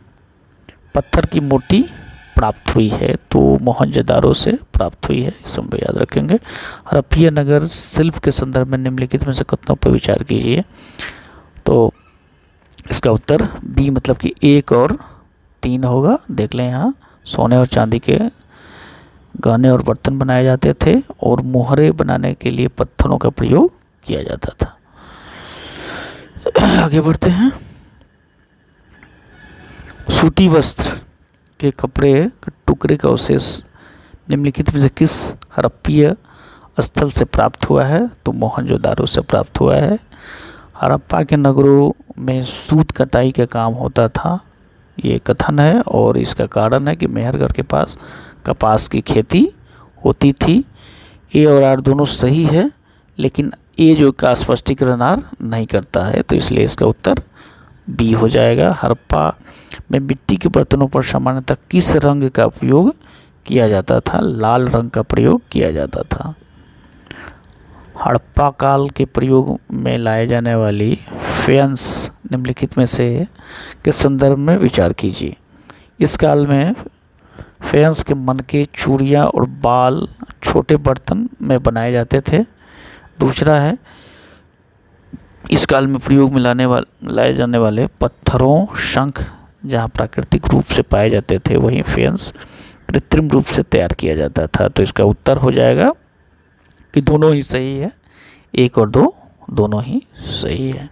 पत्थर की मूर्ति प्राप्त हुई है, तो मोहनजोदारो से प्राप्त हुई है, इस हम याद रखेंगे। हड़प्पीय नगर शिल्प के संदर्भ में निम्नलिखित में से कथनों पर विचार कीजिए। तो इसका उत्तर बी मतलब कि 1 और 3 होगा। देख लें यहाँ, सोने और चांदी के गहने और बर्तन बनाए जाते थे और मोहरे बनाने के लिए पत्थरों का प्रयोग किया जाता था। आगे बढ़ते हैं। सूती वस्त्र के कपड़े के टुकड़े का अवशेष निम्नलिखित में से किस हड़प्पीय स्थल से प्राप्त हुआ है? तो मोहनजोदारो से प्राप्त हुआ है। हड़प्पा के नगरों में सूत कटाई का काम होता था, ये कथन है, और इसका कारण है कि मेहरगढ़ के पास कपास की खेती होती थी। ए और आर दोनों सही है, लेकिन ए जो का स्पष्टीकरण आर नहीं करता है, तो इसलिए इसका उत्तर बी हो जाएगा। हड़प्पा में मिट्टी के बर्तनों पर सामान्यतः किस रंग का उपयोग किया जाता था? लाल रंग का प्रयोग किया जाता था। हड़प्पा काल के प्रयोग में लाए जाने वाली फेयंस निम्नलिखित में से के संदर्भ में विचार कीजिए। इस काल में फेयंस के मनके, चूड़ियाँ और बाल छोटे बर्तन में बनाए जाते थे। दूसरा है, इस काल में प्रयोग में लाए जाने वाले पत्थरों, शंख जहाँ प्राकृतिक रूप से पाए जाते थे, वहीं फेयंस कृत्रिम रूप से तैयार किया जाता था। तो इसका उत्तर हो जाएगा कि दोनों ही सही है, 1 और 2 दोनों ही सही है।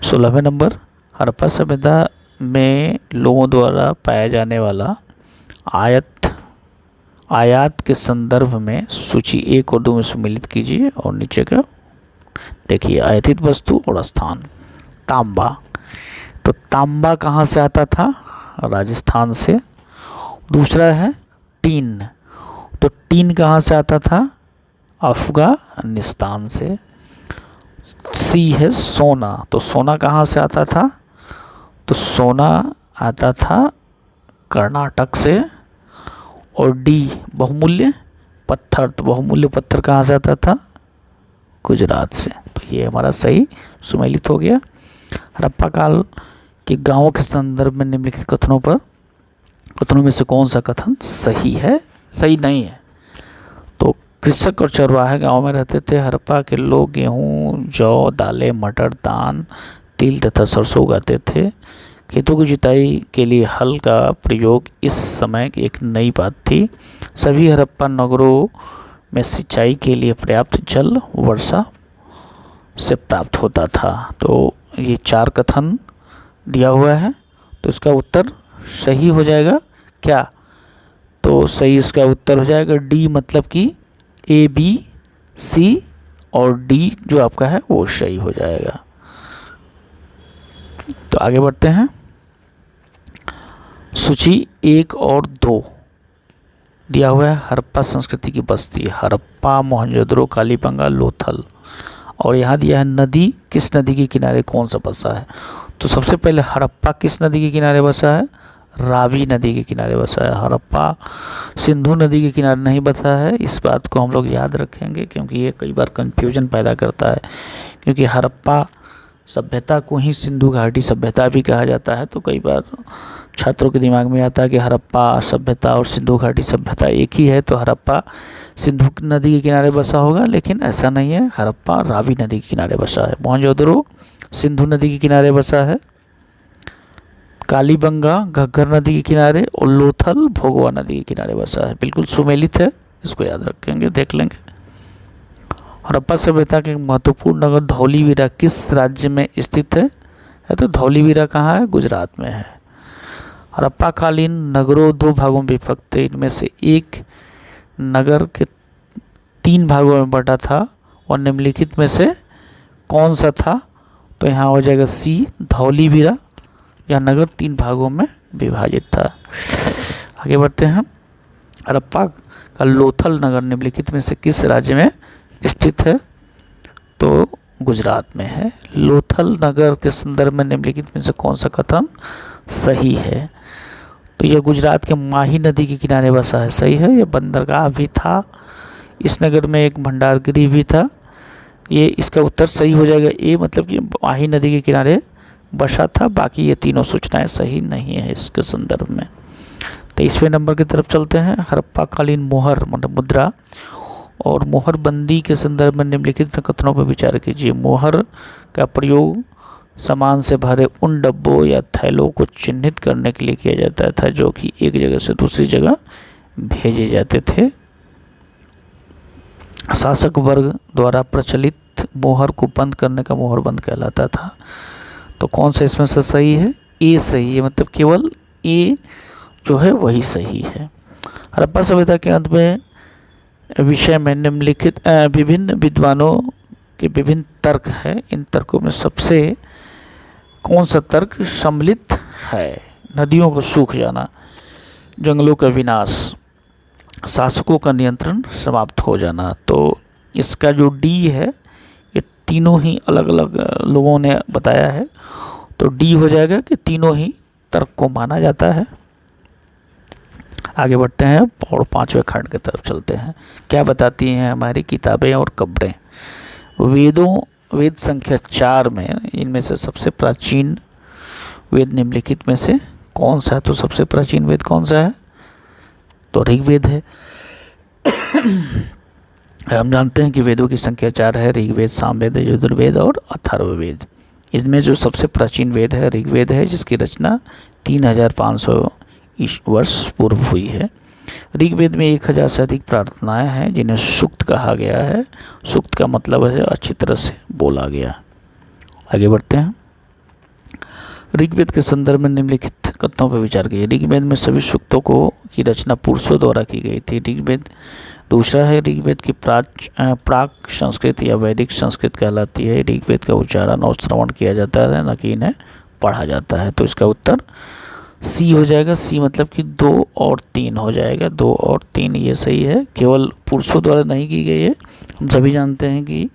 16वें नंबर, हड़प्पा सभ्यता में लोगों द्वारा पाया जाने वाला आयात के संदर्भ में सूची 1 और 2 में सम्मिलित कीजिए और नीचे का देखिए। आयातित वस्तु और स्थान। तांबा, तो तांबा कहाँ से आता था? राजस्थान से। दूसरा है टीन, तो टीन कहाँ से आता था? अफगानिस्तान से। सी है सोना, तो सोना कहाँ से आता था? तो सोना आता था कर्नाटक से। और डी बहुमूल्य पत्थर, तो बहुमूल्य पत्थर कहाँ से आता था? गुजरात से। तो ये हमारा सही सुमेलित हो गया। हड़प्पा काल के गांवों के संदर्भ में निम्नलिखित कथनों में से कौन सा कथन सही है, सही नहीं है? तो कृषक और चरवाहे गांव में रहते थे। हड़प्पा के लोग गेहूँ, जौ, दालें, मटर, धान, तिल तथा सरसों उगाते थे। खेतों की जुताई के लिए हल का प्रयोग इस समय एक नई बात थी। सभी हड़प्पा नगरों में सिंचाई के लिए पर्याप्त जल वर्षा से प्राप्त होता था। तो ये 4 कथन दिया हुआ है, तो इसका उत्तर सही हो जाएगा क्या? तो सही इसका उत्तर हो जाएगा डी, मतलब कि ए, बी, सी और डी जो आपका है वो सही हो जाएगा। तो आगे बढ़ते हैं। सूची 1 और 2 दिया हुआ है। हड़प्पा संस्कृति की बस्ती, हड़प्पा, मोहनजोदड़ो, कालीबंगा, लोथल। और यहाँ दिया है नदी, किस नदी के किनारे कौन सा बसा है? तो सबसे पहले हड़प्पा किस नदी के किनारे बसा है? रावी नदी के किनारे बसा है। हड़प्पा सिंधु नदी के किनारे नहीं बसा है। इस बात को हम लोग याद रखेंगे क्योंकि ये कई बार कंफ्यूजन पैदा करता है, क्योंकि हड़प्पा सभ्यता को ही सिंधु घाटी सभ्यता भी कहा जाता है। तो कई बार छात्रों के दिमाग में आता है कि हड़प्पा सभ्यता और सिंधु घाटी सभ्यता एक ही है, तो हड़प्पा सिंधु नदी के किनारे बसा होगा, लेकिन ऐसा नहीं है। हड़प्पा रावी नदी के किनारे बसा है। मोहनजोदड़ो सिंधु नदी के किनारे बसा है। कालीबंगा घग्गर नदी के किनारे और लोथल भोगवा नदी के किनारे बसा है। बिल्कुल सुमेलित है, इसको याद रखेंगे, देख लेंगे। हड़प्पा सभ्यता के महत्वपूर्ण नगर धौलीवीरा किस राज्य में स्थित है? तो धौलीवीरा कहाँ है? गुजरात में है। हड़प्पा कालीन नगरों 2 भागों में विभक्त थे। इनमें से एक नगर के 3 भागों में बटा था और निम्नलिखित में से कौन सा था? तो यहाँ हो जाएगा सी, धौलीवीरा। यह नगर 3 भागों में विभाजित था। आगे बढ़ते हैं। हड़प्पा का लोथल नगर निम्नलिखित में से किस राज्य में स्थित है? तो गुजरात में है। लोथल नगर के संदर्भ में निम्नलिखित में से कौन सा कथन सही है? तो यह गुजरात के माही नदी के किनारे बसा है। सही है। यह बंदरगाह भी था। इस नगर में एक भंडारगृह भी था। ये इसका उत्तर सही हो जाएगा। ए मतलब कि माही नदी के किनारे बसा था। बाकी ये तीनों सूचनाएं सही नहीं है इसके संदर्भ में। 23वें नंबर की तरफ चलते हैं। हड़प्पा कालीन मोहर मतलब मुद्रा और मोहरबंदी के संदर्भ में निम्नलिखित में कथनों पर विचार कीजिए। मोहर का प्रयोग सामान से भरे उन डब्बों या थैलों को चिन्हित करने के लिए किया जाता था जो कि एक जगह से दूसरी जगह भेजे जाते थे। शासक वर्ग द्वारा प्रचलित मोहर को बंद करने का मोहरबंद कहलाता था। तो कौन सा इसमें से सही है? ए सही है, मतलब केवल ए जो है वही सही है। हड़प्पा सभ्यता के अंत में विषय में निम्नलिखित विभिन्न विद्वानों के विभिन्न तर्क है। इन तर्कों में सबसे कौन सा तर्क सम्मिलित है? नदियों को सूख जाना, जंगलों का विनाश, शासकों का नियंत्रण समाप्त हो जाना। तो इसका जो डी है ये तीनों ही अलग अलग लोगों ने बताया है, तो डी हो जाएगा कि तीनों ही तर्क को माना जाता है। आगे बढ़ते हैं और 5वें खंड की तरफ चलते हैं। क्या बताती हैं हमारी किताबें और कब्रें? वेद संख्या 4 में इनमें से सबसे प्राचीन वेद निम्नलिखित में से कौन सा है? तो सबसे प्राचीन वेद कौन सा है? तो ऋग्वेद है। हम जानते हैं कि वेदों की संख्या 4 है। ऋग्वेद, सामवेद, यजुर्वेद और अथर्ववेद। इसमें जो सबसे प्राचीन वेद है ऋग्वेद है, जिसकी रचना 3500 वर्ष पूर्व हुई है। ऋग्वेद में 1000 से अधिक प्रार्थनाएं हैं जिन्हें सूक्त कहा गया है। सूक्त का मतलब है अच्छी तरह से बोला गया। आगे बढ़ते हैं। ऋग्वेद के संदर्भ में निम्नलिखित कथनों पर विचार कीजिए। ऋग्वेद में सभी सूक्तों की रचना पुरुषों द्वारा की गई थी। ऋग्वेद दूसरा है ऋग्वेद की प्राक संस्कृत या वैदिक संस्कृत कहलाती है। ऋग्वेद का उच्चारण और श्रवण किया जाता है, न कि इन्हें पढ़ा जाता है। तो इसका उत्तर सी हो जाएगा। सी मतलब कि 2 और 3 हो जाएगा। 2 और 3 ये सही है। केवल पुरुषों द्वारा नहीं की गई है। हम सभी जानते हैं कि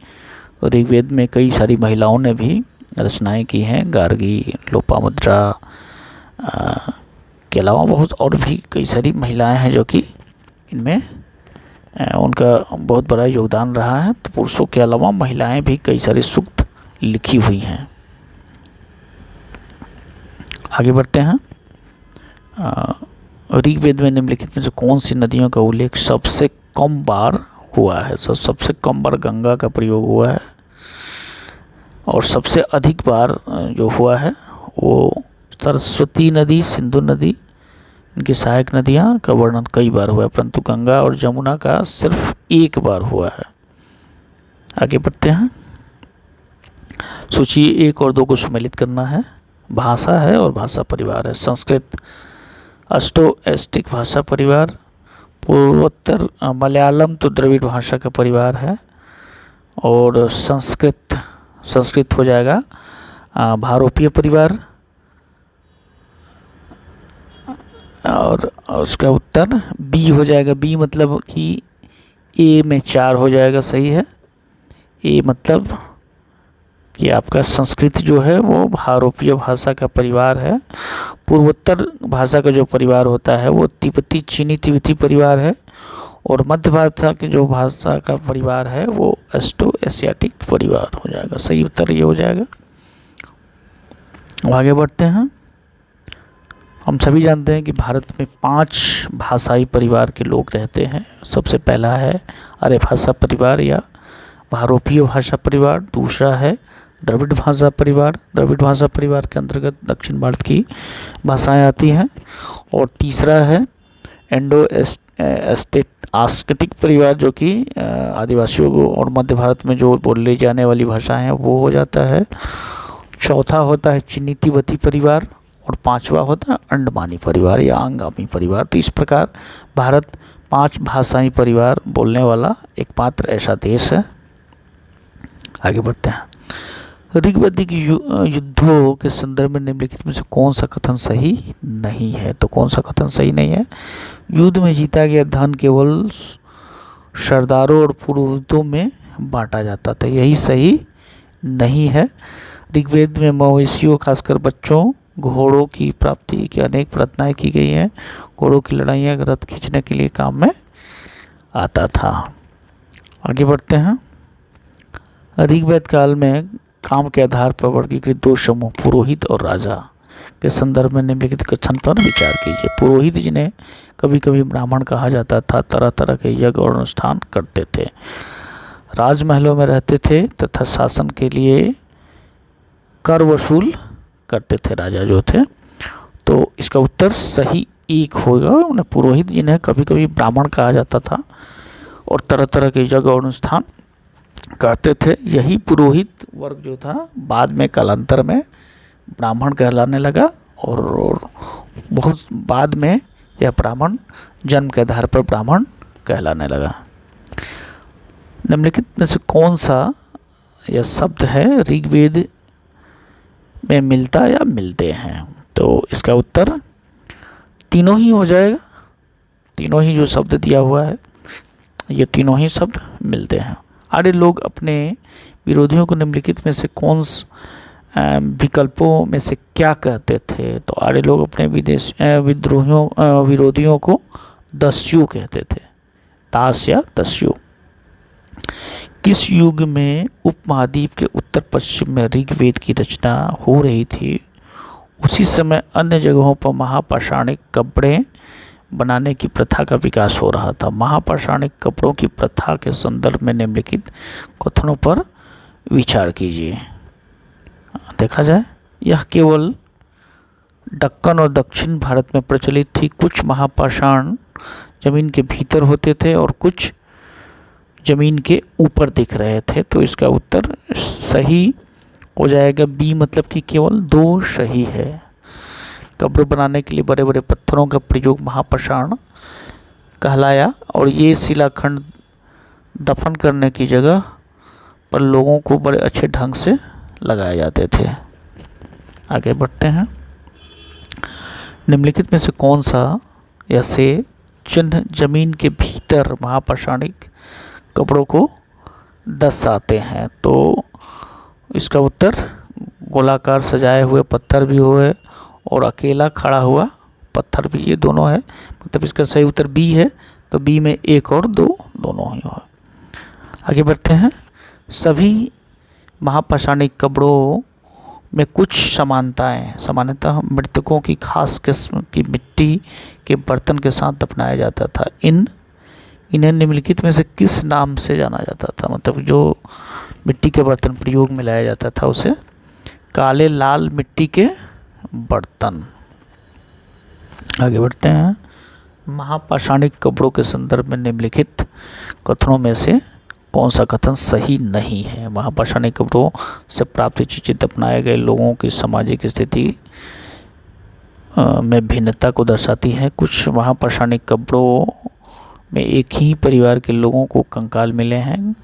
ऋग्वेद में कई सारी महिलाओं ने भी रचनाएं की हैं। गार्गी, लोपामुद्रा के अलावा बहुत और भी कई सारी महिलाएं हैं जो कि इनमें उनका बहुत बड़ा योगदान रहा है। तो पुरुषों के अलावा महिलाएं भी कई सारी सूक्त लिखी हुई हैं। आगे बढ़ते हैं। ऋग्वेद में निम्नलिखित में से कौन सी नदियों का उल्लेख सबसे कम बार हुआ है? सबसे कम बार गंगा का प्रयोग हुआ है और सबसे अधिक बार जो हुआ है वो सरस्वती नदी, सिंधु नदी, इनकी सहायक नदियाँ का वर्णन कई बार हुआ है, परंतु गंगा और जमुना का सिर्फ एक बार हुआ है। आगे बढ़ते हैं। सूची 1 और 2 को सम्मिलित करना है। भाषा है और भाषा परिवार है। संस्कृत अस्टोएस्टिक भाषा परिवार। पूर्वोत्तर मलयालम तो द्रविड़ भाषा का परिवार है। और संस्कृत हो जाएगा भारोपीय परिवार। और उसका उत्तर बी हो जाएगा। बी मतलब कि ए में 4 हो जाएगा। सही है। ए मतलब कि आपका संस्कृत जो है वो भारोपीय भाषा का परिवार है। पूर्वोत्तर भाषा का जो परिवार होता है वो तिब्बती चीनी तिब्बती परिवार है। और मध्य भारत के जो भाषा का परिवार है वो एस्टो एशियाटिक परिवार हो जाएगा। सही उत्तर ये हो जाएगा। आगे बढ़ते हैं। हम सभी जानते हैं कि भारत में 5 भाषाई परिवार के लोग रहते हैं। सबसे पहला है आर्य भाषा परिवार या भारोपीय भाषा परिवार। दूसरा है द्रविड़ भाषा परिवार। द्रविड़ भाषा परिवार के अंतर्गत दक्षिण भारत की भाषाएं आती हैं। और तीसरा है इंडो आस्केटिक परिवार, जो कि आदिवासियों को और मध्य भारत में जो बोली जाने वाली भाषाएं हैं वो हो जाता है। चौथा होता है चीनी तिब्बती परिवार और 5वां होता है अंडमानी परिवार या अंगामी परिवार। तो इस प्रकार भारत 5 भाषाई परिवार बोलने वाला एकमात्र ऐसा देश है। आगे बढ़ते हैं। ऋग्वैदिक युद्धों के संदर्भ में निम्नलिखित में से कौन सा कथन सही नहीं है? तो कौन सा कथन सही नहीं है? युद्ध में जीता गया धन केवल सरदारों और पुरोहितों में बांटा जाता था। यही सही नहीं है। ऋग्वेद में मवेशियों खासकर बच्चों घोड़ों की प्राप्ति की अनेक प्रार्थनाएं की गई हैं। घोड़ों की लड़ाइयाँ रथ खींचने के लिए काम में आता था। आगे बढ़ते हैं। ऋग्वेद काल में काम के आधार पर वर्गीकृत दो समूह पुरोहित और राजा के संदर्भ में निम्नलिखित कथन पर विचार कीजिए। पुरोहित जिन्हें कभी कभी ब्राह्मण कहा जाता था, तरह तरह के यज्ञ और अनुष्ठान करते थे, राजमहलों में रहते थे तथा शासन के लिए कर वसूल करते थे, राजा जो थे। तो इसका उत्तर सही एक होगा। उन्हें पुरोहित जिन्हें कभी कभी ब्राह्मण कहा जाता था और तरह तरह के यज्ञ और अनुष्ठान करते थे, यही पुरोहित वर्ग जो था बाद में कालांतर में ब्राह्मण कहलाने लगा और बहुत बाद में यह ब्राह्मण जन्म के आधार पर ब्राह्मण कहलाने लगा। निम्नलिखित में से कौन सा यह शब्द है ऋग्वेद में मिलता या मिलते हैं? तो इसका उत्तर तीनों ही हो जाएगा। तीनों ही जो शब्द दिया हुआ है ये तीनों ही शब्द मिलते हैं। आर्य लोग अपने विरोधियों को निम्नलिखित में से कौन विकल्पों में से क्या कहते थे? तो आर्य लोग अपने विरोधियों को दस्यु कहते थे, दास या दस्यु। किस युग में उपमहाद्वीप के उत्तर पश्चिम में ऋग्वेद की रचना हो रही थी, उसी समय अन्य जगहों पर महापाषाणिक कपड़े बनाने की प्रथा का विकास हो रहा था। महापाषाणिक कपड़ों की प्रथा के संदर्भ में निम्नलिखित कथनों पर विचार कीजिए। देखा जाए, यह केवल दक्कन और दक्षिण भारत में प्रचलित थी। कुछ महापाषाण जमीन के भीतर होते थे और कुछ जमीन के ऊपर दिख रहे थे। तो इसका उत्तर सही हो जाएगा बी, मतलब कि केवल दो सही है। कब्र बनाने के लिए बड़े बड़े पत्थरों का प्रयोग महापाषाण कहलाया और ये शिलाखंड दफन करने की जगह पर लोगों को बड़े अच्छे ढंग से लगाए जाते थे। आगे बढ़ते हैं। निम्नलिखित में से कौन सा ऐसे चिन्ह जमीन के भीतर महापाषाणिक कपड़ों को दर्शाते हैं? तो इसका उत्तर गोलाकार सजाए हुए पत्थर भी हुए और अकेला खड़ा हुआ पत्थर भी, ये दोनों है। मतलब इसका सही उत्तर बी है। तो बी में एक और दो दोनों ही है। आगे बढ़ते हैं। सभी महापाषाणिक कपड़ों में कुछ सामान्यतः मृतकों की खास किस्म की मिट्टी के बर्तन के साथ दफनाया जाता था। इन्हें निम्नलिखित में से किस नाम से जाना जाता था? मतलब जो मिट्टी के बर्तन प्रयोग में लाया जाता था उसे काले लाल मिट्टी के बर्तन। आगे बढ़ते हैं। महापाषाणिक कपड़ों के संदर्भ में निम्नलिखित कथनों में से कौन सा कथन सही नहीं है? महापाषाणिक कपड़ों से प्राप्त चीजें दफनाए गए लोगों की सामाजिक स्थिति में भिन्नता को दर्शाती है। कुछ महापाषाणिक कपड़ों में एक ही परिवार के लोगों को कंकाल मिले हैं।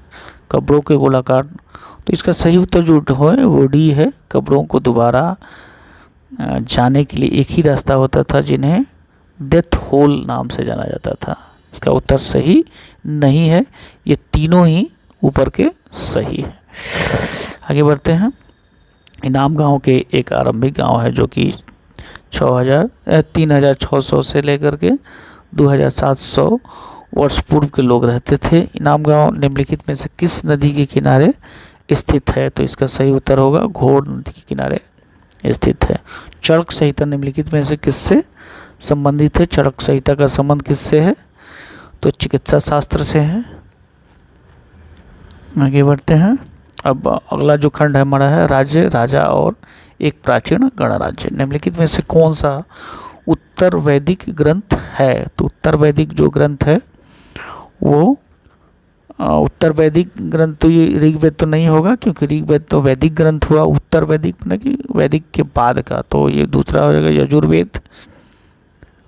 कब्रों के गोलाकार, तो इसका सही उत्तर जो है वो डी है। कब्रों को दोबारा जाने के लिए एक ही रास्ता होता था जिन्हें डेथ होल नाम से जाना जाता था। इसका उत्तर सही नहीं है। ये तीनों ही ऊपर के सही है। आगे बढ़ते हैं। इनाम गांव के एक आरंभिक गांव है जो कि 3600 से लेकर के 2700 वर्ष पूर्व के लोग रहते थे। इनाम गांव निम्नलिखित में से किस नदी के किनारे स्थित है? तो इसका सही उत्तर होगा घोड़ नदी के किनारे स्थित है। चरक संहिता निम्नलिखित में से किससे संबंधित है? चरक संहिता का संबंध किससे है? तो चिकित्सा शास्त्र से है। आगे बढ़ते हैं। अब अगला जो खंड है हमारा है राज्य, राजा और एक प्राचीन गणराज्य। निम्नलिखित में से कौन सा उत्तर वैदिक ग्रंथ है? तो उत्तर वैदिक जो ग्रंथ है वो उत्तर वैदिक ग्रंथ, तो ये ऋग्वेद तो नहीं होगा क्योंकि ऋग्वेद तो वैदिक ग्रंथ हुआ। उत्तर वैदिक मतलब कि वैदिक के बाद का, तो ये दूसरा हो जाएगा यजुर्वेद,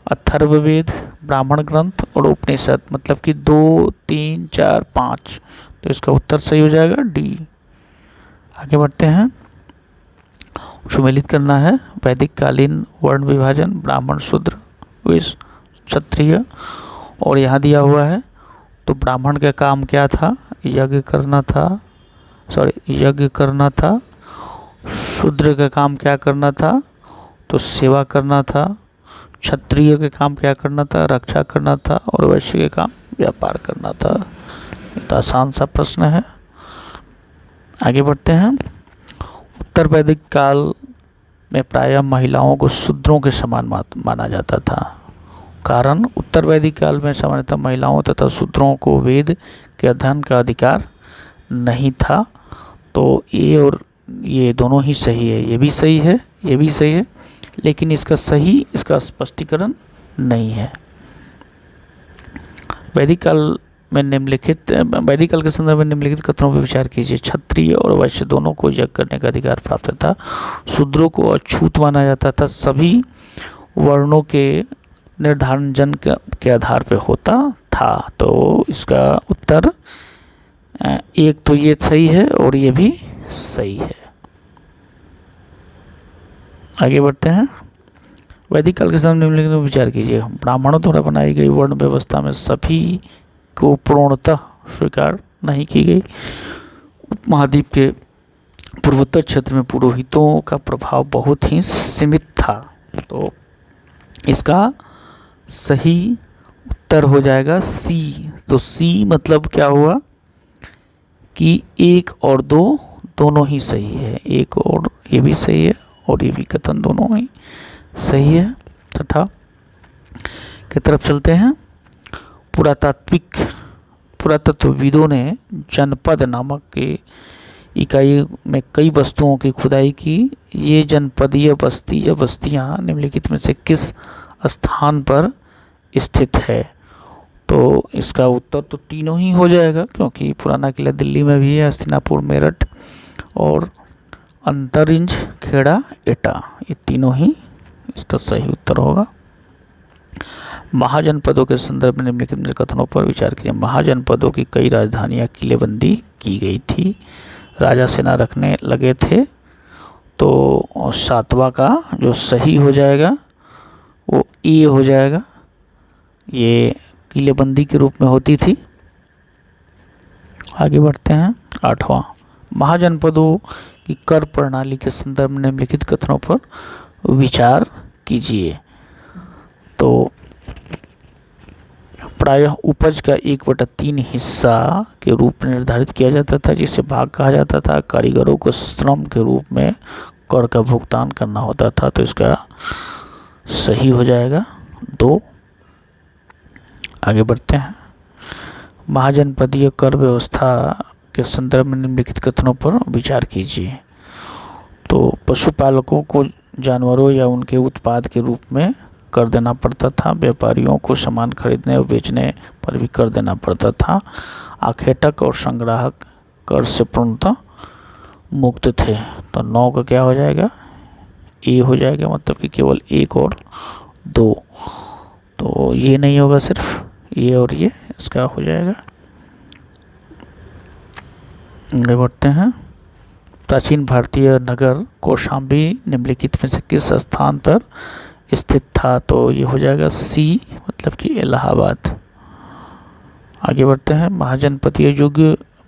अथर्ववेद, ब्राह्मण ग्रंथ और उपनिषद। मतलब कि 2, 3, 4, 5। तो इसका उत्तर सही हो जाएगा डी। आगे बढ़ते हैं। सुमेलित करना है। वैदिक कालीन वर्ण विभाजन ब्राह्मण, शूद्र, वैश्य, क्षत्रिय और यहाँ दिया हुआ है। तो ब्राह्मण का काम क्या था? यज्ञ करना था। शूद्र का काम क्या करना था? तो सेवा करना था। क्षत्रिय के काम क्या करना था? रक्षा करना था। और वैश्य के काम व्यापार करना था। ये तो आसान सा प्रश्न है। आगे बढ़ते हैं। उत्तर वैदिक काल में प्रायः महिलाओं को शूद्रों के समान माना जाता था। कारण, उत्तर वैदिक काल में सामान्यतः महिलाओं तथा शूद्रों को वेद के अध्ययन का अधिकार नहीं था। तो ये और ये दोनों ही सही है, ये भी सही है, ये भी सही है, लेकिन इसका स्पष्टीकरण नहीं है। वैदिक काल के संदर्भ में निम्नलिखित कथनों पर विचार कीजिए। क्षत्रिय और वैश्य दोनों को यज्ञ करने का अधिकार प्राप्त था। शूद्रों को अछूत माना जाता था। सभी वर्णों के निर्धारण जन्म के आधार पर होता था। तो इसका उत्तर एक तो ये सही है और ये भी सही है। आगे बढ़ते हैं। वैदिक काल के समय निम्नलिखित में विचार कीजिए। ब्राह्मणों द्वारा बनाई गई वर्ण व्यवस्था में सभी को पूर्णतः स्वीकार नहीं की गई। उपमहाद्वीप के पूर्वोत्तर क्षेत्र में पुरोहितों का प्रभाव बहुत ही सीमित था। तो इसका सही उत्तर हो जाएगा सी। तो सी मतलब क्या हुआ कि 1 और 2 दोनों ही सही है। एक और ये भी सही है और ये भी कथन दोनों ही सही है। तथा की तरफ चलते हैं। पुरातत्वविदों ने जनपद नामक के इकाई में कई वस्तुओं की खुदाई की। ये जनपदीय बस्ती या बस्तियां निम्नलिखित में से किस स्थान पर स्थित है? तो इसका उत्तर तो तीनों ही हो जाएगा, क्योंकि पुराना किला दिल्ली में भी है, हस्तिनापुर, मेरठ और अंतरिंज, खेड़ा, एटा, ये तीनों ही इसका सही उत्तर होगा। महाजनपदों के संदर्भ में निम्नलिखित कथनों पर विचार कीजिए। महाजनपदों की कई राजधानियां किलेबंदी की गई थी। राजा सेना रखने लगे थे। तो सातवां का जो सही हो जाएगा वो ए हो जाएगा। ये किलेबंदी के रूप में होती थी। आगे बढ़ते हैं। 8वां, महाजनपदों की कर प्रणाली के संदर्भ में निम्नलिखित कथनों पर विचार कीजिए। तो प्रायः उपज का 1/3 हिस्सा के रूप में निर्धारित किया जाता था, जिसे भाग कहा जाता था। कारीगरों को श्रम के रूप में कर का भुगतान करना होता था। तो इसका सही हो जाएगा 2। आगे बढ़ते हैं। महाजनपदीय कर व्यवस्था के संदर्भ में निम्नलिखित कथनों पर विचार कीजिए। तो पशुपालकों को जानवरों या उनके उत्पाद के रूप में कर देना पड़ता था। व्यापारियों को सामान खरीदने और बेचने पर भी कर देना पड़ता था। आखेटक और संग्राहक कर से पूर्णतः मुक्त थे। तो 9 का क्या हो जाएगा? ए हो जाएगा, मतलब कि केवल 1 और 2। तो ये नहीं होगा, सिर्फ ये और ये, इसका हो जाएगा। आगे बढ़ते हैं। प्राचीन भारतीय नगर कौशाम्बी निम्नलिखित में से किस स्थान पर स्थित था? तो ये हो जाएगा सी, मतलब कि इलाहाबाद। आगे बढ़ते हैं। महाजनपदीय युग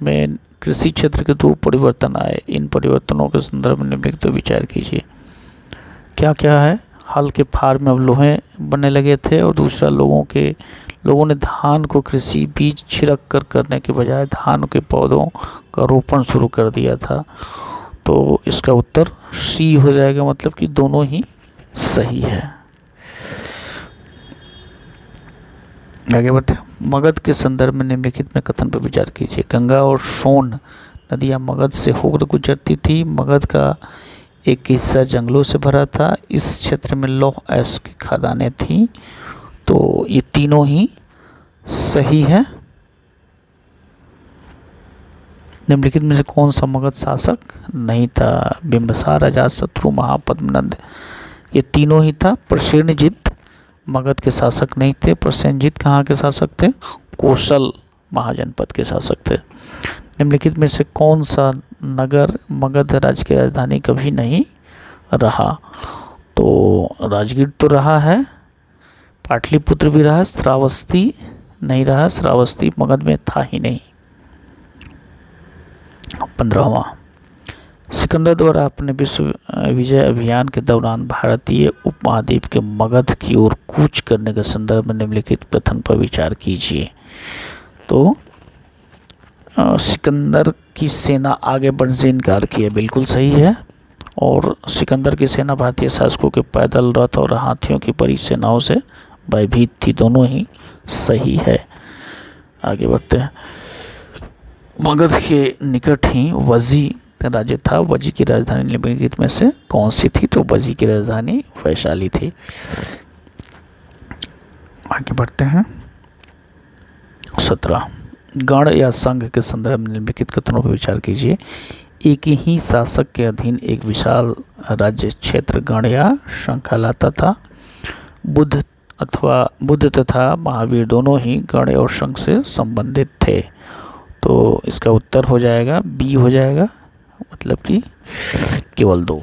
में कृषि क्षेत्र के 2 परिवर्तन आए। इन परिवर्तनों के संदर्भ में निम्नलिखित विचार कीजिए। क्या क्या है? हल के फार में अब लोहे बनने लगे थे, और दूसरा लोगों ने धान को कृषि बीज छिड़क कर करने के बजाय धान के पौधों का रोपण शुरू कर दिया था। तो इसका उत्तर सी हो जाएगा, मतलब कि दोनों ही सही है। आगे बढ़ते हैं। मगध के संदर्भ में निम्नलिखित में कथन पर विचार कीजिए। गंगा और सोन नदियां मगध से होकर गुजरती थी। मगध का एक हिस्सा जंगलों से भरा था। इस क्षेत्र में लौह अयस्क की खदानें थीं। तो ये तीनों ही सही है। निम्नलिखित में से कौन सा मगध शासक नहीं था? बिंबिसार, अजातशत्रु, महापद्मनंद, ये तीनों ही था। प्रसेनजित मगध के शासक नहीं थे। प्रसेनजित कहाँ के शासक थे? कौशल महाजनपद के शासक थे। निम्नलिखित में से कौन सा नगर मगध राज्य की राजधानी कभी नहीं रहा? तो राजगीर तो रहा है, पाटलिपुत्र भी रहा, श्रावस्ती नहीं रहा। श्रावस्ती मगध में था ही नहीं। 15वां, सिकंदर द्वारा अपने विश्व विजय अभियान के दौरान भारतीय उपमहाद्वीप के मगध की ओर कूच करने के संदर्भ में निम्नलिखित कथन पर विचार कीजिए। तो सिकंदर की सेना आगे बढ़ने से इनकार किया, बिल्कुल सही है। और सिकंदर की सेना भारतीय शासकों के पैदल, रथ और हाथियों की बड़ी सेनाओं से भयभीत थी, दोनों ही सही है। आगे बढ़ते हैं। मगध के निकट ही वजी राज्य था। वजी की राजधानी निम्नलिखित में से कौन सी थी? तो वजी की राजधानी वैशाली थी। आगे बढ़ते हैं। 17 गण या संघ के संदर्भ में निम्नलिखित कथनों पर विचार कीजिए। एक ही शासक के अधीन एक विशाल राज्य क्षेत्र गण या संघ कहलाता था। बुद्ध तथा महावीर दोनों ही गण और संघ से संबंधित थे। तो इसका उत्तर हो जाएगा बी हो जाएगा, मतलब कि केवल 2।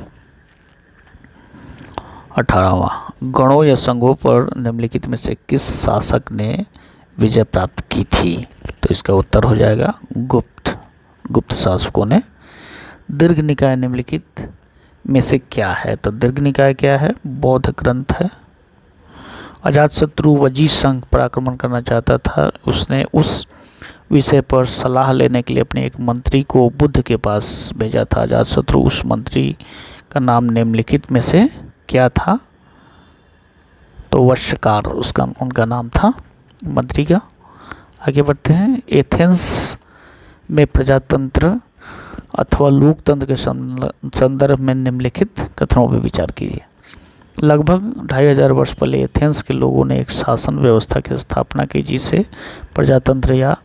18वां गणों या संघों पर निम्नलिखित में से किस शासक ने विजय प्राप्त की थी? तो इसका उत्तर हो जाएगा गुप्त शासकों ने। दीर्घ निकाय निम्नलिखित में से क्या है? तो दीर्घ निकाय क्या है? बौद्ध ग्रंथ है। अजातशत्रु वजी संघ पर आक्रमण करना चाहता था। उसने उस विषय पर सलाह लेने के लिए अपने एक मंत्री को बुद्ध के पास भेजा था। अजातशत्रु, उस मंत्री का नाम निम्नलिखित में से क्या था? तो वश्यकार उनका नाम था मंत्री का। आगे बढ़ते हैं। एथेंस में प्रजातंत्र अथवा लोकतंत्र के संदर्भ में निम्नलिखित कथनों पर विचार कीजिए। लगभग 2500 वर्ष पहले एथेंस के लोगों ने एक शासन व्यवस्था की स्थापना की जिसे प्रजातंत्र या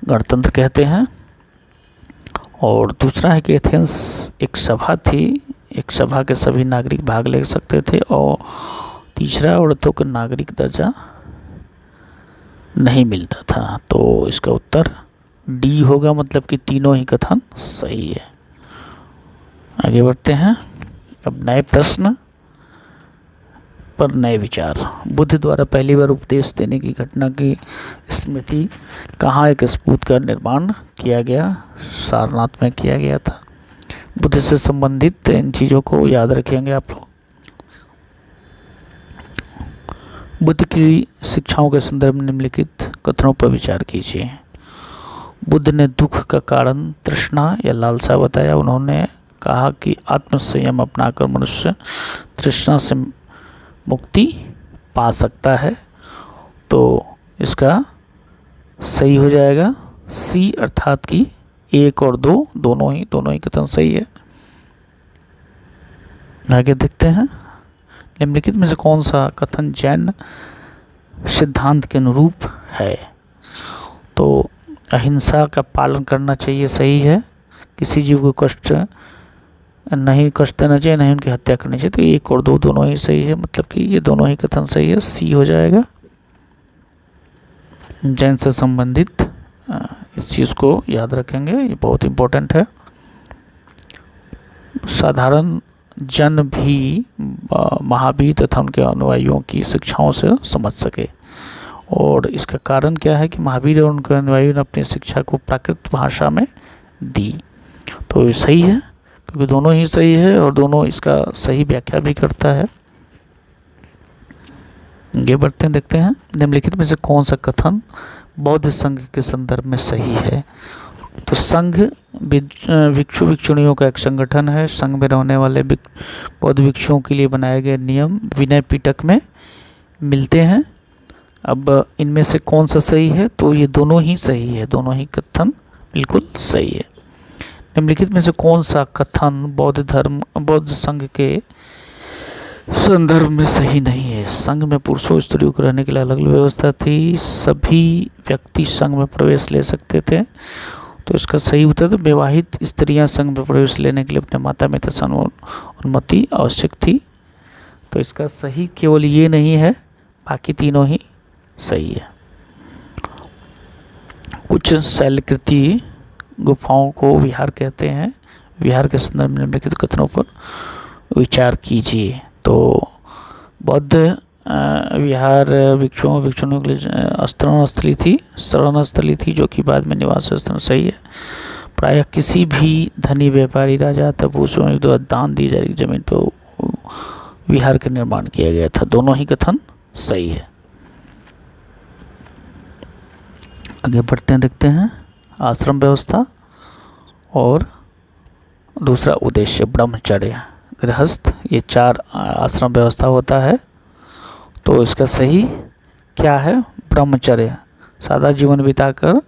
गणतंत्र कहते हैं। और दूसरा है कि एथेंस एक सभा थी, एक सभा के सभी नागरिक भाग ले सकते थे। और तीसरा, औरतों को नागरिक दर्जा नहीं मिलता था। तो इसका उत्तर डी होगा, मतलब कि तीनों ही कथन सही है। आगे बढ़ते हैं। अब नए प्रश्न पर नए विचार। बुद्ध द्वारा पहली बार उपदेश देने की घटना की स्मृति कहाँ एक स्तूप का निर्माण किया गया? सारनाथ में किया गया था। बुद्ध से संबंधित इन चीज़ों को याद रखेंगे आप लोग। बुद्ध की शिक्षाओं के संदर्भ में निम्नलिखित कथनों पर विचार कीजिए। बुद्ध ने दुख का कारण तृष्णा या लालसा बताया। उन्होंने कहा कि आत्मसंयम अपनाकर मनुष्य तृष्णा से मुक्ति पा सकता है। तो इसका सही हो जाएगा सी, अर्थात कि 1 और 2 दोनों ही कथन सही है। आगे देखते हैं। निम्नलिखित में से कौन सा कथन जैन सिद्धांत के अनुरूप है? तो अहिंसा का पालन करना चाहिए, सही है। किसी जीव को कष्ट देना चाहिए, नहीं उनकी हत्या करनी चाहिए। तो 1 और 2 दोनों ही सही है, मतलब कि ये दोनों ही कथन सही है, सी हो जाएगा। जैन से संबंधित इस चीज़ को याद रखेंगे, ये बहुत इम्पोर्टेंट है। साधारण जन भी महावीर तथा उनके अनुयायियों की शिक्षाओं से समझ सके। और इसका कारण क्या है कि महावीर और उनके अनुयायियों ने अपनी शिक्षा को प्राकृत भाषा में दी। तो ये सही है, क्योंकि दोनों ही सही है और दोनों इसका सही व्याख्या भी करता है। ये बढ़ते हैं, देखते हैं। निम्नलिखित में से कौन सा कथन बौद्ध संघ के संदर्भ में सही है? तो संघ भिक्षु भिक्षुणियों का एक संगठन है। संघ में रहने वाले बौद्ध भिक्षुओं के लिए बनाए गए नियम विनय पिटक में मिलते हैं। अब इनमें से कौन सा सही है? तो ये दोनों ही सही है, दोनों ही कथन बिल्कुल सही है। निम्नलिखित में से कौन सा कथन बौद्ध संघ के संदर्भ में सही नहीं है? संघ में पुरुषों स्त्रियों को रहने के लिए अलग व्यवस्था थी। सभी व्यक्ति संघ में प्रवेश ले सकते थे। तो इसका सही उत्तर तो विवाहित स्त्रियां संघ में प्रवेश लेने के लिए अपने माता पिता से अनुमति आवश्यक थी। तो इसका सही केवल ये नहीं है, बाकी तीनों ही सही है। कुछ शैलकृति गुफाओं को विहार कहते हैं। विहार के संदर्भ में निम्नलिखित कथनों पर विचार कीजिए। तो बौद्ध विहार भिक्षुओं के लिए शरण स्थली थी, जो कि बाद में निवास स्थल सही है। प्रायः किसी भी धनी व्यापारी राजा तब उस समय द्वारा दान दी जा रही जमीन पर विहार का निर्माण किया गया था। दोनों ही कथन सही है। आगे बढ़ते हैं, देखते हैं। आश्रम व्यवस्था, और दूसरा उद्देश्य ब्रह्मचर्य, गृहस्थ, ये 4 आश्रम व्यवस्था होता है। तो इसका सही क्या है? ब्रह्मचर्य, सादा जीवन बिताकर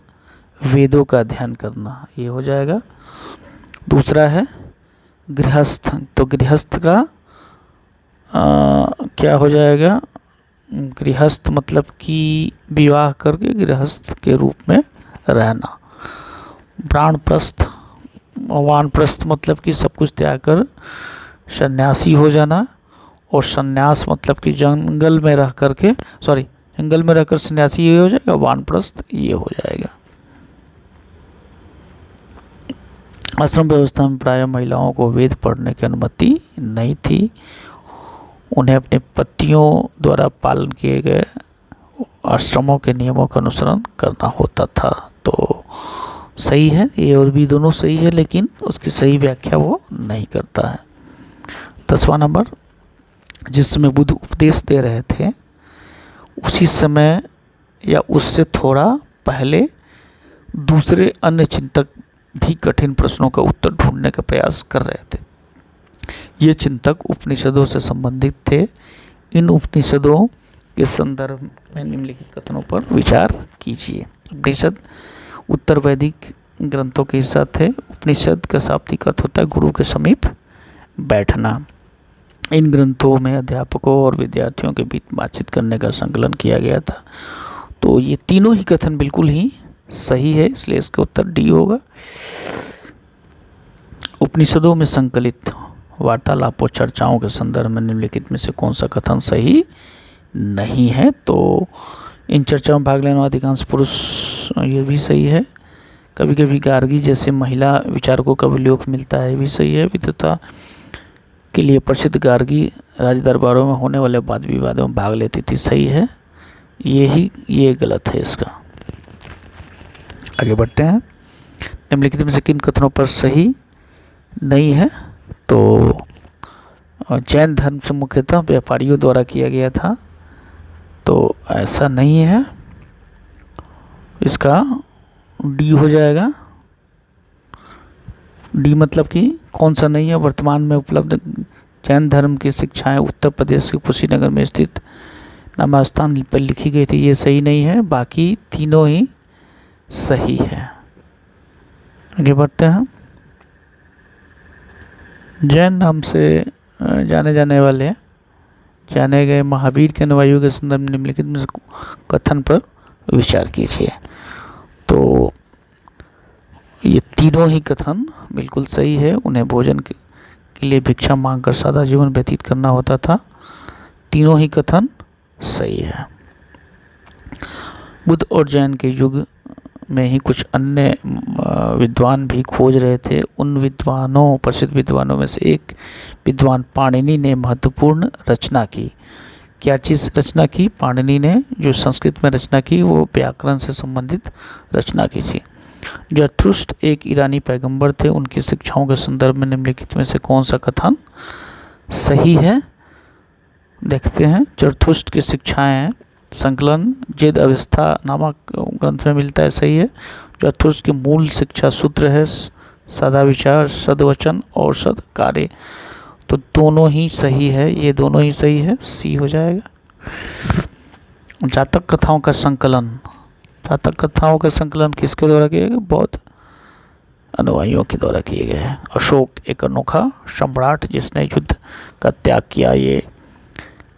वेदों का अध्ययन करना, ये हो जाएगा। दूसरा है गृहस्थ, तो गृहस्थ का क्या हो जाएगा? गृहस्थ मतलब कि विवाह करके गृहस्थ के रूप में रहना। वानप्रस्थ, वानप्रस्थ मतलब कि सब कुछ त्याग कर सन्यासी हो जाना, और सन्यास मतलब कि जंगल में रह करके, जंगल में रहकर सन्यासी ये हो जाएगा, वानप्रस्थ ये हो जाएगा। आश्रम व्यवस्था में प्रायः महिलाओं को वेद पढ़ने की अनुमति नहीं थी। उन्हें अपने पतियों द्वारा पालन किए गए आश्रमों के नियमों का अनुसरण करना होता था। तो सही है, ये और भी दोनों सही है, लेकिन उसकी सही व्याख्या वो नहीं करता है। 10वां नंबर, जिस समय बुद्ध उपदेश दे रहे थे उसी समय या उससे थोड़ा पहले दूसरे अन्य चिंतक भी कठिन प्रश्नों का उत्तर ढूंढने का प्रयास कर रहे थे। ये चिंतक उपनिषदों से संबंधित थे। इन उपनिषदों के संदर्भ में निम्नलिखित कथनों पर विचार कीजिए। उपनिषद उत्तर वैदिक ग्रंथों के हिस्सा थे। उपनिषद का शाब्दिक अर्थ होता है गुरु के समीप बैठना। इन ग्रंथों में अध्यापकों और विद्यार्थियों के बीच बातचीत करने का संकलन किया गया था। तो ये तीनों ही कथन बिल्कुल ही सही है, इसलिए इसका उत्तर डी होगा। उपनिषदों में संकलित वार्तालापों चर्चाओं के संदर्भ में निम्नलिखित में से कौन सा कथन सही नहीं है? तो इन चर्चाओं में भाग लेने वाले अधिकांश पुरुष, ये भी सही है। कभी कभी गार्गी जैसे महिला विचारकों का विलोक मिलता है, भी सही है। विद्वता के लिए प्रसिद्ध गार्गी राज दरबारों में होने वाले वाद विवादों में भाग लेती थी, सही है। ये गलत है इसका। आगे बढ़ते हैं। निम्नलिखित में से किन कथनों पर सही नहीं है? तो जैन धर्म से मुख्यतः व्यापारियों द्वारा किया गया था, तो ऐसा नहीं है, इसका डी हो जाएगा। डी मतलब कि कौन सा नहीं है? वर्तमान में उपलब्ध जैन धर्म की शिक्षाएं उत्तर प्रदेश के कुशीनगर में स्थित नामास्थान पर लिखी गई थी, ये सही नहीं है। बाकी तीनों ही सही है। आगे बढ़ते हैं। जैन नाम से जाने गए महावीर के अनुयायियों के संदर्भ में निम्नलिखित में कथन पर विचार कीजिए। तो ये तीनों ही कथन बिल्कुल सही है। उन्हें भोजन के लिए भिक्षा मांगकर सादा जीवन व्यतीत करना होता था, तीनों ही कथन सही है। बुद्ध और जैन के युग में ही कुछ अन्य विद्वान भी खोज रहे थे। उन विद्वानों, प्रसिद्ध विद्वानों में से एक विद्वान पाणिनि ने महत्वपूर्ण रचना की। क्या चीज़ रचना की? पाणिनि ने जो संस्कृत में रचना की वो व्याकरण से संबंधित रचना की थी। जरथुष्ट एक ईरानी पैगंबर थे। उनकी शिक्षाओं के संदर्भ में निम्नलिखित में से कौन सा कथन सही है? देखते हैं। जरथुष्ट की शिक्षाएं संकलन जेद अवस्था नामक ग्रंथ में मिलता है, सही है। जरथुष्ट की मूल शिक्षा सूत्र है सदाविचार, सदवचन और सदकार्य, तो दोनों ही सही है, ये दोनों ही सही है, सी हो जाएगा। जातक कथाओं का संकलन किसके द्वारा किया गया? बौद्ध अनुयायियों के द्वारा किए गए हैं। अशोक एक अनोखा सम्राट जिसने युद्ध का त्याग किया, ये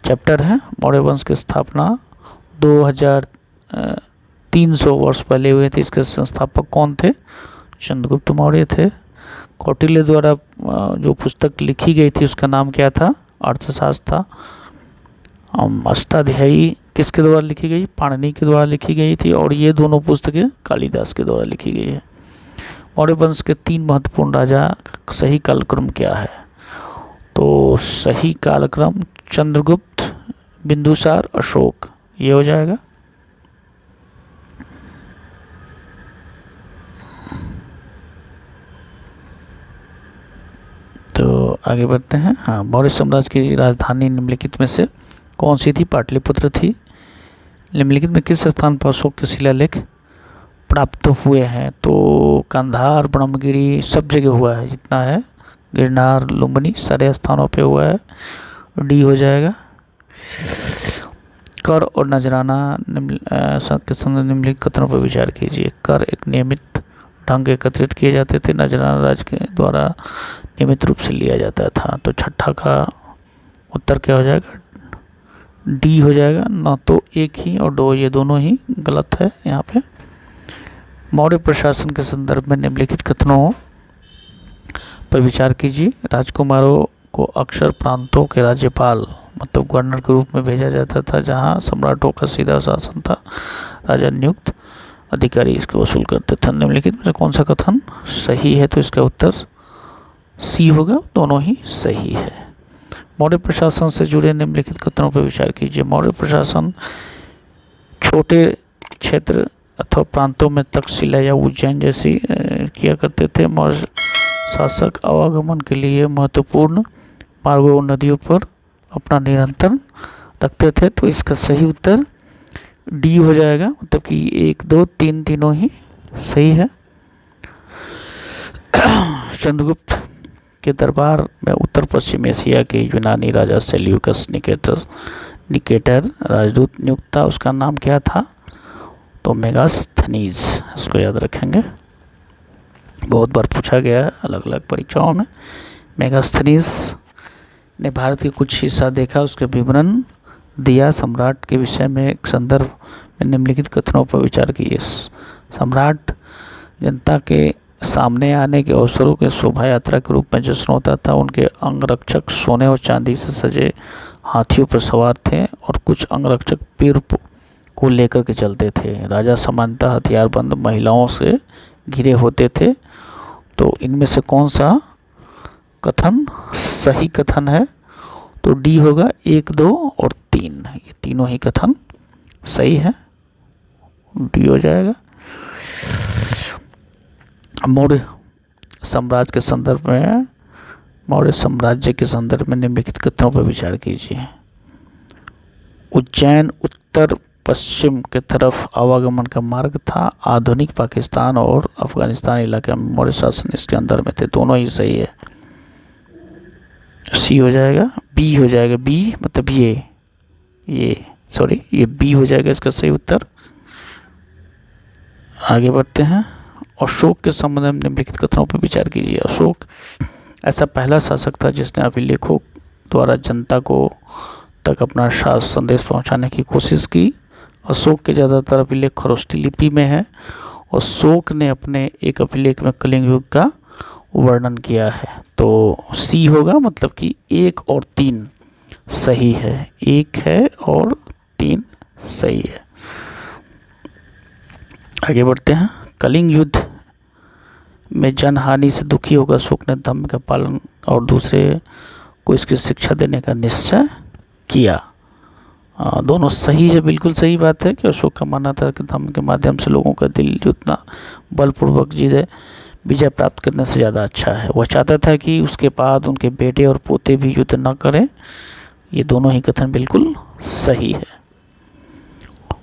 चैप्टर है। मौर्य वंश की स्थापना 2300 वर्ष पहले हुए थे। इसके संस्थापक कौन थे? चंद्रगुप्त मौर्य थे। कौटिल्य द्वारा जो पुस्तक लिखी गई थी उसका नाम क्या था? अर्थशास्त्र था। अष्टाध्यायी किसके द्वारा लिखी गई? पाणिनि के द्वारा लिखी गई थी, और ये दोनों पुस्तकें कालिदास के द्वारा लिखी गई है। मौर्य वंश के 3 महत्वपूर्ण राजा, सही कालक्रम क्या है? तो सही कालक्रम चंद्रगुप्त, बिंदुसार, अशोक, ये हो जाएगा। तो आगे बढ़ते हैं। हाँ, मौर्य साम्राज्य की राजधानी निम्नलिखित में से कौन सी थी? पाटलिपुत्र थी। निम्नलिखित में किस स्थान पर अशोक के शिलालेख प्राप्त हुए हैं, तो कंधार, ब्रह्मगिरी सब जगह हुआ है, जितना है गिरनार, लुम्बिनी सारे स्थानों पे हुआ है, डी हो जाएगा। कर और नजराना निम्नलिखित कथनों पर विचार कीजिए। कर एक नियमित ढंग एकत्रित किए जाते थे, नजराना राज्य के द्वारा नियमित रूप से लिया जाता था। तो छठा का उत्तर क्या हो जाएगा? डी हो जाएगा। न तो एक ही और दो, ये दोनों ही गलत है यहाँ पे। मौर्य प्रशासन के संदर्भ में निम्नलिखित कथनों पर विचार कीजिए। राजकुमारों को अक्सर प्रांतों के राज्यपाल मतलब गवर्नर के रूप में भेजा जाता था, जहां सम्राटों का सीधा शासन था। राजा नियुक्त अधिकारी इसको वसूल करते थे। निम्नलिखित में से कौन सा कथन सही है? तो इसका उत्तर सी होगा, दोनों ही सही है। मौर्य प्रशासन से जुड़े निम्नलिखित कथनों पर विचार कीजिए। मौर्य प्रशासन छोटे क्षेत्र अथवा प्रांतों में तक्षशिला या उज्जैन जैसी किया करते थे। मौर्य शासक आवागमन के लिए महत्वपूर्ण मार्गों और नदियों पर अपना नियंत्रण रखते थे। तो इसका सही उत्तर डी हो जाएगा, मतलब कि 1, 2, 3 तीनों ही सही है। चंद्रगुप्त के दरबार में उत्तर पश्चिम एशिया के यूनानी राजा सेल्यूकस निकेटर राजदूत नियुक्त था। उसका नाम क्या था? तो मेगास्थनीज, इसको याद रखेंगे, बहुत बार पूछा गया है अलग अलग परीक्षाओं में। मेगास्थनीज ने भारत के कुछ हिस्सा देखा, उसके विवरण दिया। सम्राट के विषय में एक संदर्भ में निम्नलिखित कथनों पर विचार कीजिए। सम्राट जनता के सामने आने के अवसरों के शोभा यात्रा के रूप में जश्न होता था। उनके अंगरक्षक सोने और चांदी से सजे हाथियों पर सवार थे और कुछ अंगरक्षक पीर को लेकर के चलते थे। राजा सामान्यतः हथियारबंद महिलाओं से घिरे होते थे। तो इनमें से कौन सा कथन सही कथन है? तो डी होगा। 1, 2 और 3, ये तीनों ही कथन सही है, डी हो जाएगा। मौर्य साम्राज्य के संदर्भ में, मौर्य साम्राज्य के संदर्भ में निम्नलिखित कथनों पर विचार कीजिए। उज्जैन उत्तर पश्चिम के तरफ आवागमन का मार्ग था। आधुनिक पाकिस्तान और अफगानिस्तान इलाके में मौर्य शासन इसके अंदर में थे। दोनों ही सही है, सी हो जाएगा। बी हो जाएगा, बी मतलब ये बी हो जाएगा इसका सही उत्तर। आगे बढ़ते हैं। अशोक के संबंध में निम्नलिखित कथनों पर विचार कीजिए। अशोक ऐसा पहला शासक था जिसने अभिलेखों द्वारा जनता को तक अपना संदेश पहुंचाने की कोशिश की। अशोक के ज़्यादातर अभिलेख खरोष्ठी लिपि में है। अशोक ने अपने एक अभिलेख में कलिंग युग का वर्णन किया है। तो सी होगा, मतलब कि 1 और 3 सही है। 1 है और 3 सही है। आगे बढ़ते हैं। कलिंग युद्ध में जनहानि से दुखी होकर अशोक ने धम्म का पालन और दूसरे को इसकी शिक्षा देने का निश्चय किया। दोनों सही है, बिल्कुल सही बात है कि अशोक का मानना था कि धम्म के माध्यम से लोगों का दिल जितना बलपूर्वक विजय प्राप्त करने से ज़्यादा अच्छा है। वह चाहता था कि उसके बाद उनके बेटे और पोते भी युद्ध न करें। ये दोनों ही कथन बिल्कुल सही है।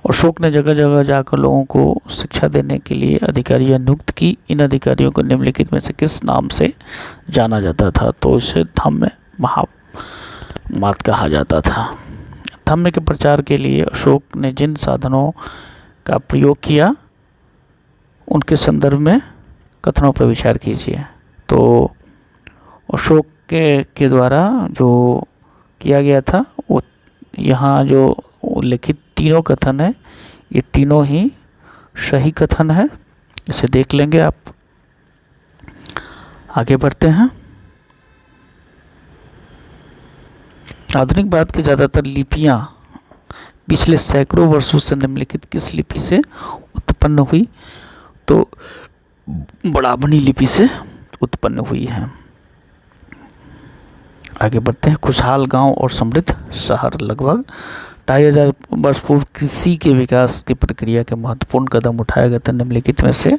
अशोक ने जगह जगह जाकर लोगों को शिक्षा देने के लिए अधिकारियां नियुक्त की। इन अधिकारियों को निम्नलिखित में से किस नाम से जाना जाता था? तो इसे धम्म महामार्ग कहा जाता था। धम्म के प्रचार के लिए अशोक ने जिन साधनों का प्रयोग किया उनके संदर्भ में कथनों पर विचार कीजिए। तो अशोक के द्वारा जो किया गया था वो यहाँ जो उल्लिखित तीनों कथन है, ये तीनों ही सही कथन है। इसे देख लेंगे आप। आगे बढ़ते हैं। आधुनिक भारत की ज़्यादातर लिपियाँ पिछले सैकड़ों वर्षों से निम्नलिखित किस लिपि से उत्पन्न हुई? तो ब्राह्मणी लिपि से उत्पन्न हुई है। आगे बढ़ते हैं। खुशहाल गांव और समृद्ध शहर। लगभग 2500 वर्ष पूर्व कृषि के विकास की प्रक्रिया के महत्वपूर्ण कदम उठाए गए थे निम्नलिखित में से।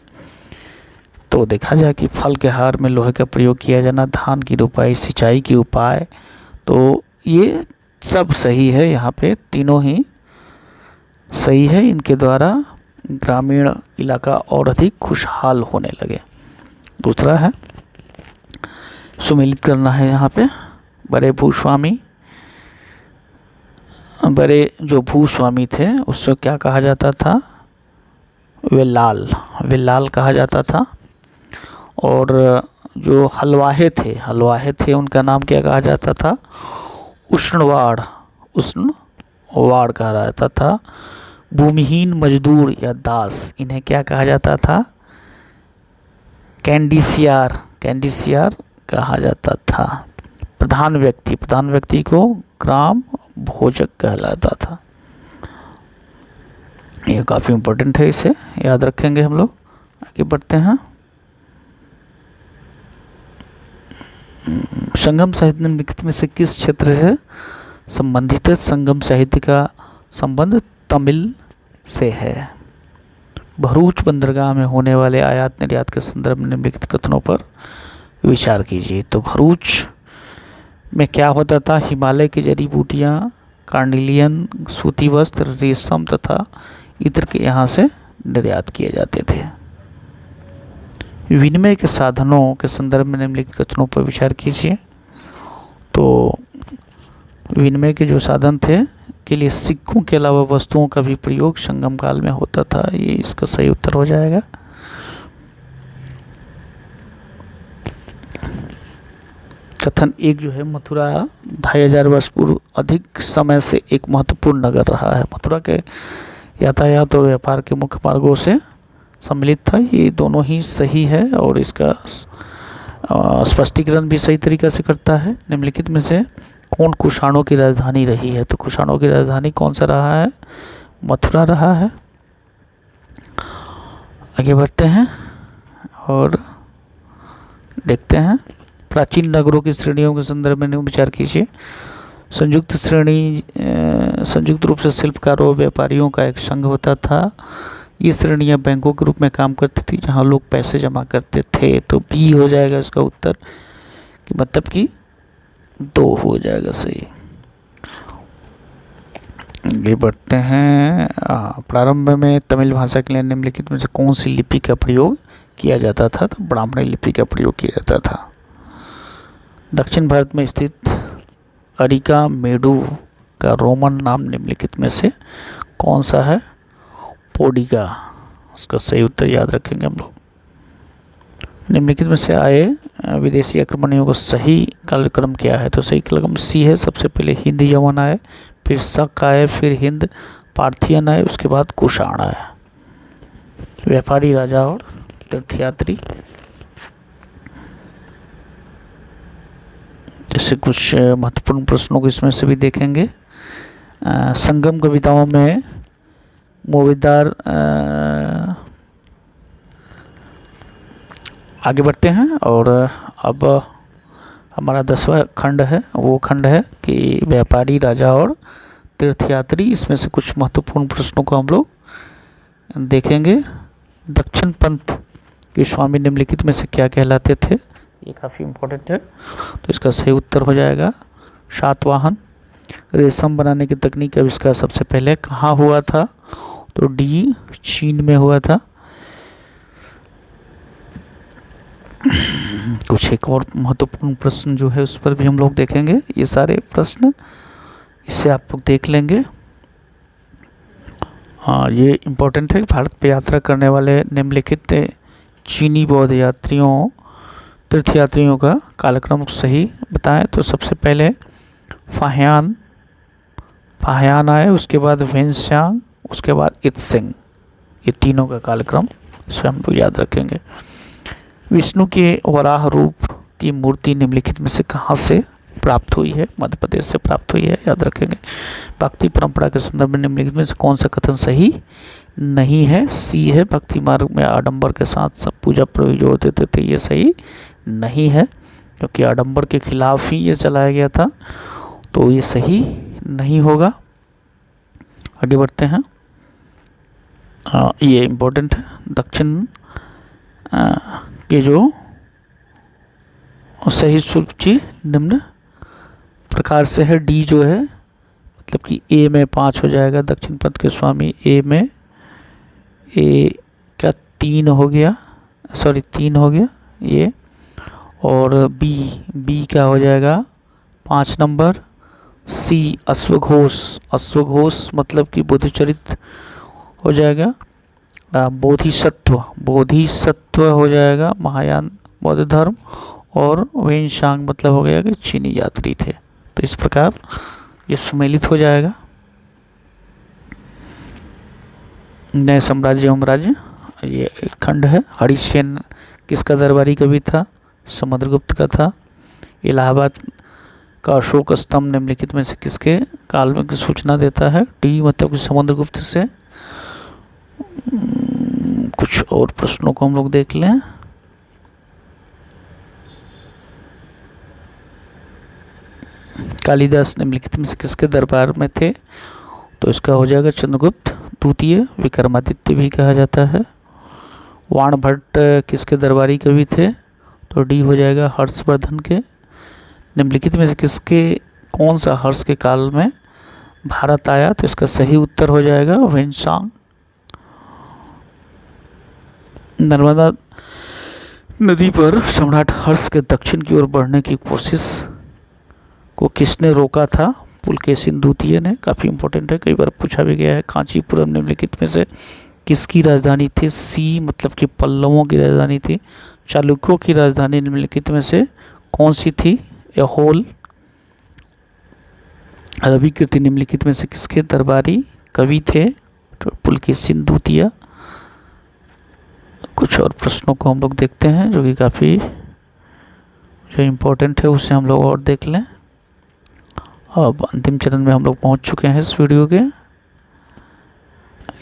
तो देखा जाए कि फल के हार में लोहे का प्रयोग किया जाना, धान की रोपाई, सिंचाई के उपाय, तो ये सब सही है। यहाँ पे तीनों ही सही है। इनके द्वारा ग्रामीण इलाका और अधिक खुशहाल होने लगे। दूसरा है सुमेलित करना है यहाँ पे, बड़े जो भूस्वामी थे उससे क्या कहा जाता था, वेलाल कहा जाता था। और जो हलवाहे थे उनका नाम क्या कहा जाता था, उष्णवाड़ कहा जाता था। भूमिहीन मजदूर या दास, इन्हें क्या कहा जाता था, कैंडिसियार कहा जाता था। प्रधान व्यक्ति को ग्राम भोजक कहलाता था। ये काफ़ी इम्पोर्टेंट है, इसे याद रखेंगे हम लोग। आगे बढ़ते हैं। संगम साहित्य निम्नलिखित में से किस क्षेत्र से संबंधित है? संगम साहित्य का संबंध तमिल से है। भरूच बंदरगाह में होने वाले आयात निर्यात के संदर्भ में निम्नलिखित कथनों पर विचार कीजिए। तो भरूच में क्या होता था, हिमालय की जड़ी बूटियाँ, कार्निलियन, सूती वस्त्र, रेशम तथा इत्र के यहाँ से निर्यात किए जाते थे। विनिमय के साधनों के संदर्भ में निम्नलिखित कथनों पर विचार कीजिए। तो विनिमय के जो साधन थे के लिए सिक्कों के अलावा वस्तुओं का भी प्रयोग संगम काल में होता था। ये इसका सही उत्तर हो जाएगा। कथन एक जो है, मथुरा 2500 वर्ष पूर्व अधिक समय से एक महत्वपूर्ण नगर रहा है। मथुरा के यातायात और व्यापार के मुख्य मार्गों से सम्मिलित था। ये दोनों ही सही है और इसका स्पष्टीकरण भी सही तरीक़े से करता है। निम्नलिखित में से कौन कुषाणों की राजधानी रही है? तो कुषाणों की राजधानी कौन सा रहा है? मथुरा रहा है। आगे बढ़ते हैं और देखते हैं। प्राचीन नगरों की श्रेणियों के संदर्भ में विचार कीजिए। संयुक्त रूप से शिल्पकारों और व्यापारियों का एक संघ होता था। ये श्रेणियाँ बैंकों के रूप में काम करती थी जहाँ लोग पैसे जमा करते थे। तो बी हो जाएगा इसका उत्तर, कि मतलब कि 2 हो जाएगा सही। आगे बढ़ते हैं। प्रारंभ में तमिल भाषा के लिए निम्नलिखित में से कौन सी लिपि का प्रयोग किया जाता था? तो ब्राह्मणी लिपि का प्रयोग किया जाता था। दक्षिण भारत में स्थित अरिका मेडू का रोमन नाम निम्नलिखित में से कौन सा है? पोडिगा। इसका सही उत्तर याद रखेंगे हम लोग। निम्नलिखित में से आए विदेशी आक्रमणियों का सही कालक्रम क्या है? तो सही कालक्रम सी है। सबसे पहले हिंद यवन आए, फिर शक आए, फिर हिंद पार्थियन आए, उसके बाद कुषाण आए। व्यापारी, राजा और तीर्थयात्री। जैसे कुछ महत्वपूर्ण प्रश्नों को इसमें से भी देखेंगे। संगम कविताओं में मोवेदार, आगे बढ़ते हैं और अब हमारा 10वां खंड है, वो खंड है कि व्यापारी, राजा और तीर्थयात्री। इसमें से कुछ महत्वपूर्ण प्रश्नों को हम लोग देखेंगे। दक्षिण पंथ के स्वामी निम्नलिखित में से क्या कहलाते थे? ये काफ़ी इम्पोर्टेंट है, तो इसका सही उत्तर हो जाएगा सातवाहन। रेशम बनाने की तकनीक का आविष्कार सबसे पहले कहाँ हुआ था? तो डी, चीन में हुआ था। कुछ एक और महत्वपूर्ण प्रश्न जो है उस पर भी हम लोग देखेंगे। ये सारे प्रश्न इससे आप लोग देख लेंगे। हाँ, ये इम्पोर्टेंट है। भारत पे यात्रा करने वाले निम्नलिखित चीनी बौद्ध तीर्थयात्रियों का कालक्रम सही बताएं। तो सबसे पहले फाहियान आए, उसके बाद वेनस्यांग, उसके बाद इत्सिंग। ये तीनों का कालक्रम इसे हम लोग याद रखेंगे। विष्णु के वराह रूप की मूर्ति निम्नलिखित में से कहाँ से प्राप्त हुई है? मध्य प्रदेश से प्राप्त हुई है, याद रखेंगे। भक्ति परंपरा के संदर्भ में निम्नलिखित में से कौन सा कथन सही नहीं है? सी है। भक्ति मार्ग में आडंबर के साथ सब पूजा प्रयोग होते थे, ये सही नहीं है क्योंकि आडंबर के खिलाफ ही ये चलाया गया था, तो ये सही नहीं होगा। आगे बढ़ते हैं। ये इम्पोर्टेंट है। दक्षिण के जो सही सूची निम्न प्रकार से है। डी जो है मतलब कि ए में 5 हो जाएगा। दक्षिण पंथ के स्वामी ए में ए का 3 हो गया, सॉरी 3 हो गया ये, और बी क्या हो जाएगा 5 नंबर। सी अश्वघोष, अश्वघोष मतलब कि बुद्धचरित हो जाएगा। बोधिसत्व, बोधिसत्व हो जाएगा महायान बौद्ध धर्म। और वेनशांग मतलब हो गया कि चीनी यात्री थे। तो इस प्रकार ये सम्मिलित हो जाएगा। नए साम्राज्य एवं राज्य ये एक खंड है। हरिसेन किसका दरबारी कवि था? समुद्रगुप्त का था। इलाहाबाद का अशोक स्तंभ निम्नलिखित में से किसके काल में की सूचना देता है? डी मतलब कि समुद्रगुप्त से। कुछ और प्रश्नों को हम लोग देख लें। कालिदास निम्नलिखित में से किसके दरबार में थे? तो इसका हो जाएगा चंद्रगुप्त द्वितीय, विक्रमादित्य भी कहा जाता है। वाणभट्ट किसके दरबारी कवि थे? तो डी हो जाएगा हर्षवर्धन के। निम्नलिखित में से किसके कौन सा हर्ष के काल में भारत आया? तो इसका सही उत्तर हो जाएगा वेनसांग। नर्मदा नदी पर सम्राट हर्ष के दक्षिण की ओर बढ़ने की कोशिश को किसने रोका था? पुलकेशिन द्वितीय ने। काफ़ी इंपॉर्टेंट है, कई बार पूछा भी गया है। कांचीपुरम निम्नलिखित में से किसकी राजधानी थी? सी मतलब कि पल्लवों की राजधानी थी। चालुक्यों की राजधानी निम्नलिखित में से कौन सी थी? ऐहोल। रविकीर्ति निम्नलिखित में से किसके दरबारी कवि थे? तो पुलकेशिन द्वितीय। कुछ और प्रश्नों को हम लोग देखते हैं जो कि काफ़ी जो इम्पोर्टेंट है उसे हम लोग और देख लें। अब अंतिम चरण में हम लोग पहुंच चुके हैं इस वीडियो के।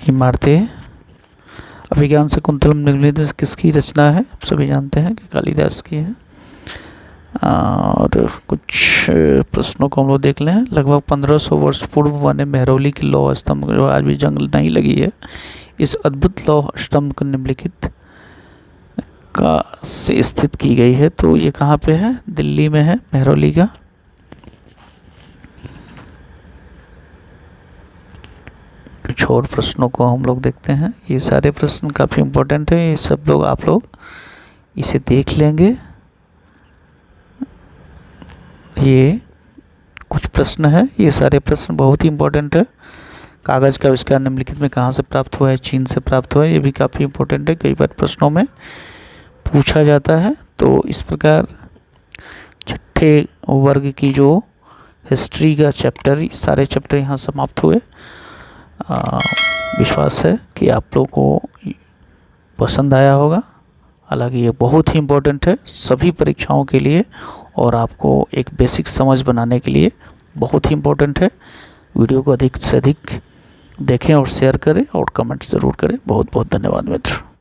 इमारतें। अभिज्ञान शकुंतलम निम्नलिखित किसकी रचना है? आप सभी जानते हैं कि कालिदास की है। और कुछ प्रश्नों को हम लोग देख लें। लगभग 1500 वर्ष पूर्व बने मेहरौली की लौह स्तंभ जो आज भी जंग नहीं लगी है, इस अद्भुत लौह स्तंभ को निम्नलिखित का से स्थित की गई है। तो ये कहाँ पे है? दिल्ली में है, मेहरौली का। कुछ और प्रश्नों को हम लोग देखते हैं। ये सारे प्रश्न काफ़ी इम्पोर्टेंट है, ये सब लोग आप लोग इसे देख लेंगे। ये कुछ प्रश्न है, ये सारे प्रश्न बहुत ही इम्पोर्टेंट है। कागज़ का आविष्कार निम्नलिखित में कहाँ से प्राप्त हुआ है? चीन से प्राप्त हुआ है। ये भी काफ़ी इम्पोर्टेंट है, कई बार प्रश्नों में पूछा जाता है। तो इस प्रकार छठे वर्ग की जो हिस्ट्री का चैप्टर, सारे चैप्टर यहाँ समाप्त हुए। विश्वास है कि आप लोगों को पसंद आया होगा। हालांकि ये बहुत ही इम्पोर्टेंट है सभी परीक्षाओं के लिए और आपको एक बेसिक समझ बनाने के लिए बहुत ही इम्पोर्टेंट है। वीडियो को अधिक से अधिक देखें और शेयर करें और कमेंट ज़रूर करें। बहुत बहुत धन्यवाद मित्र।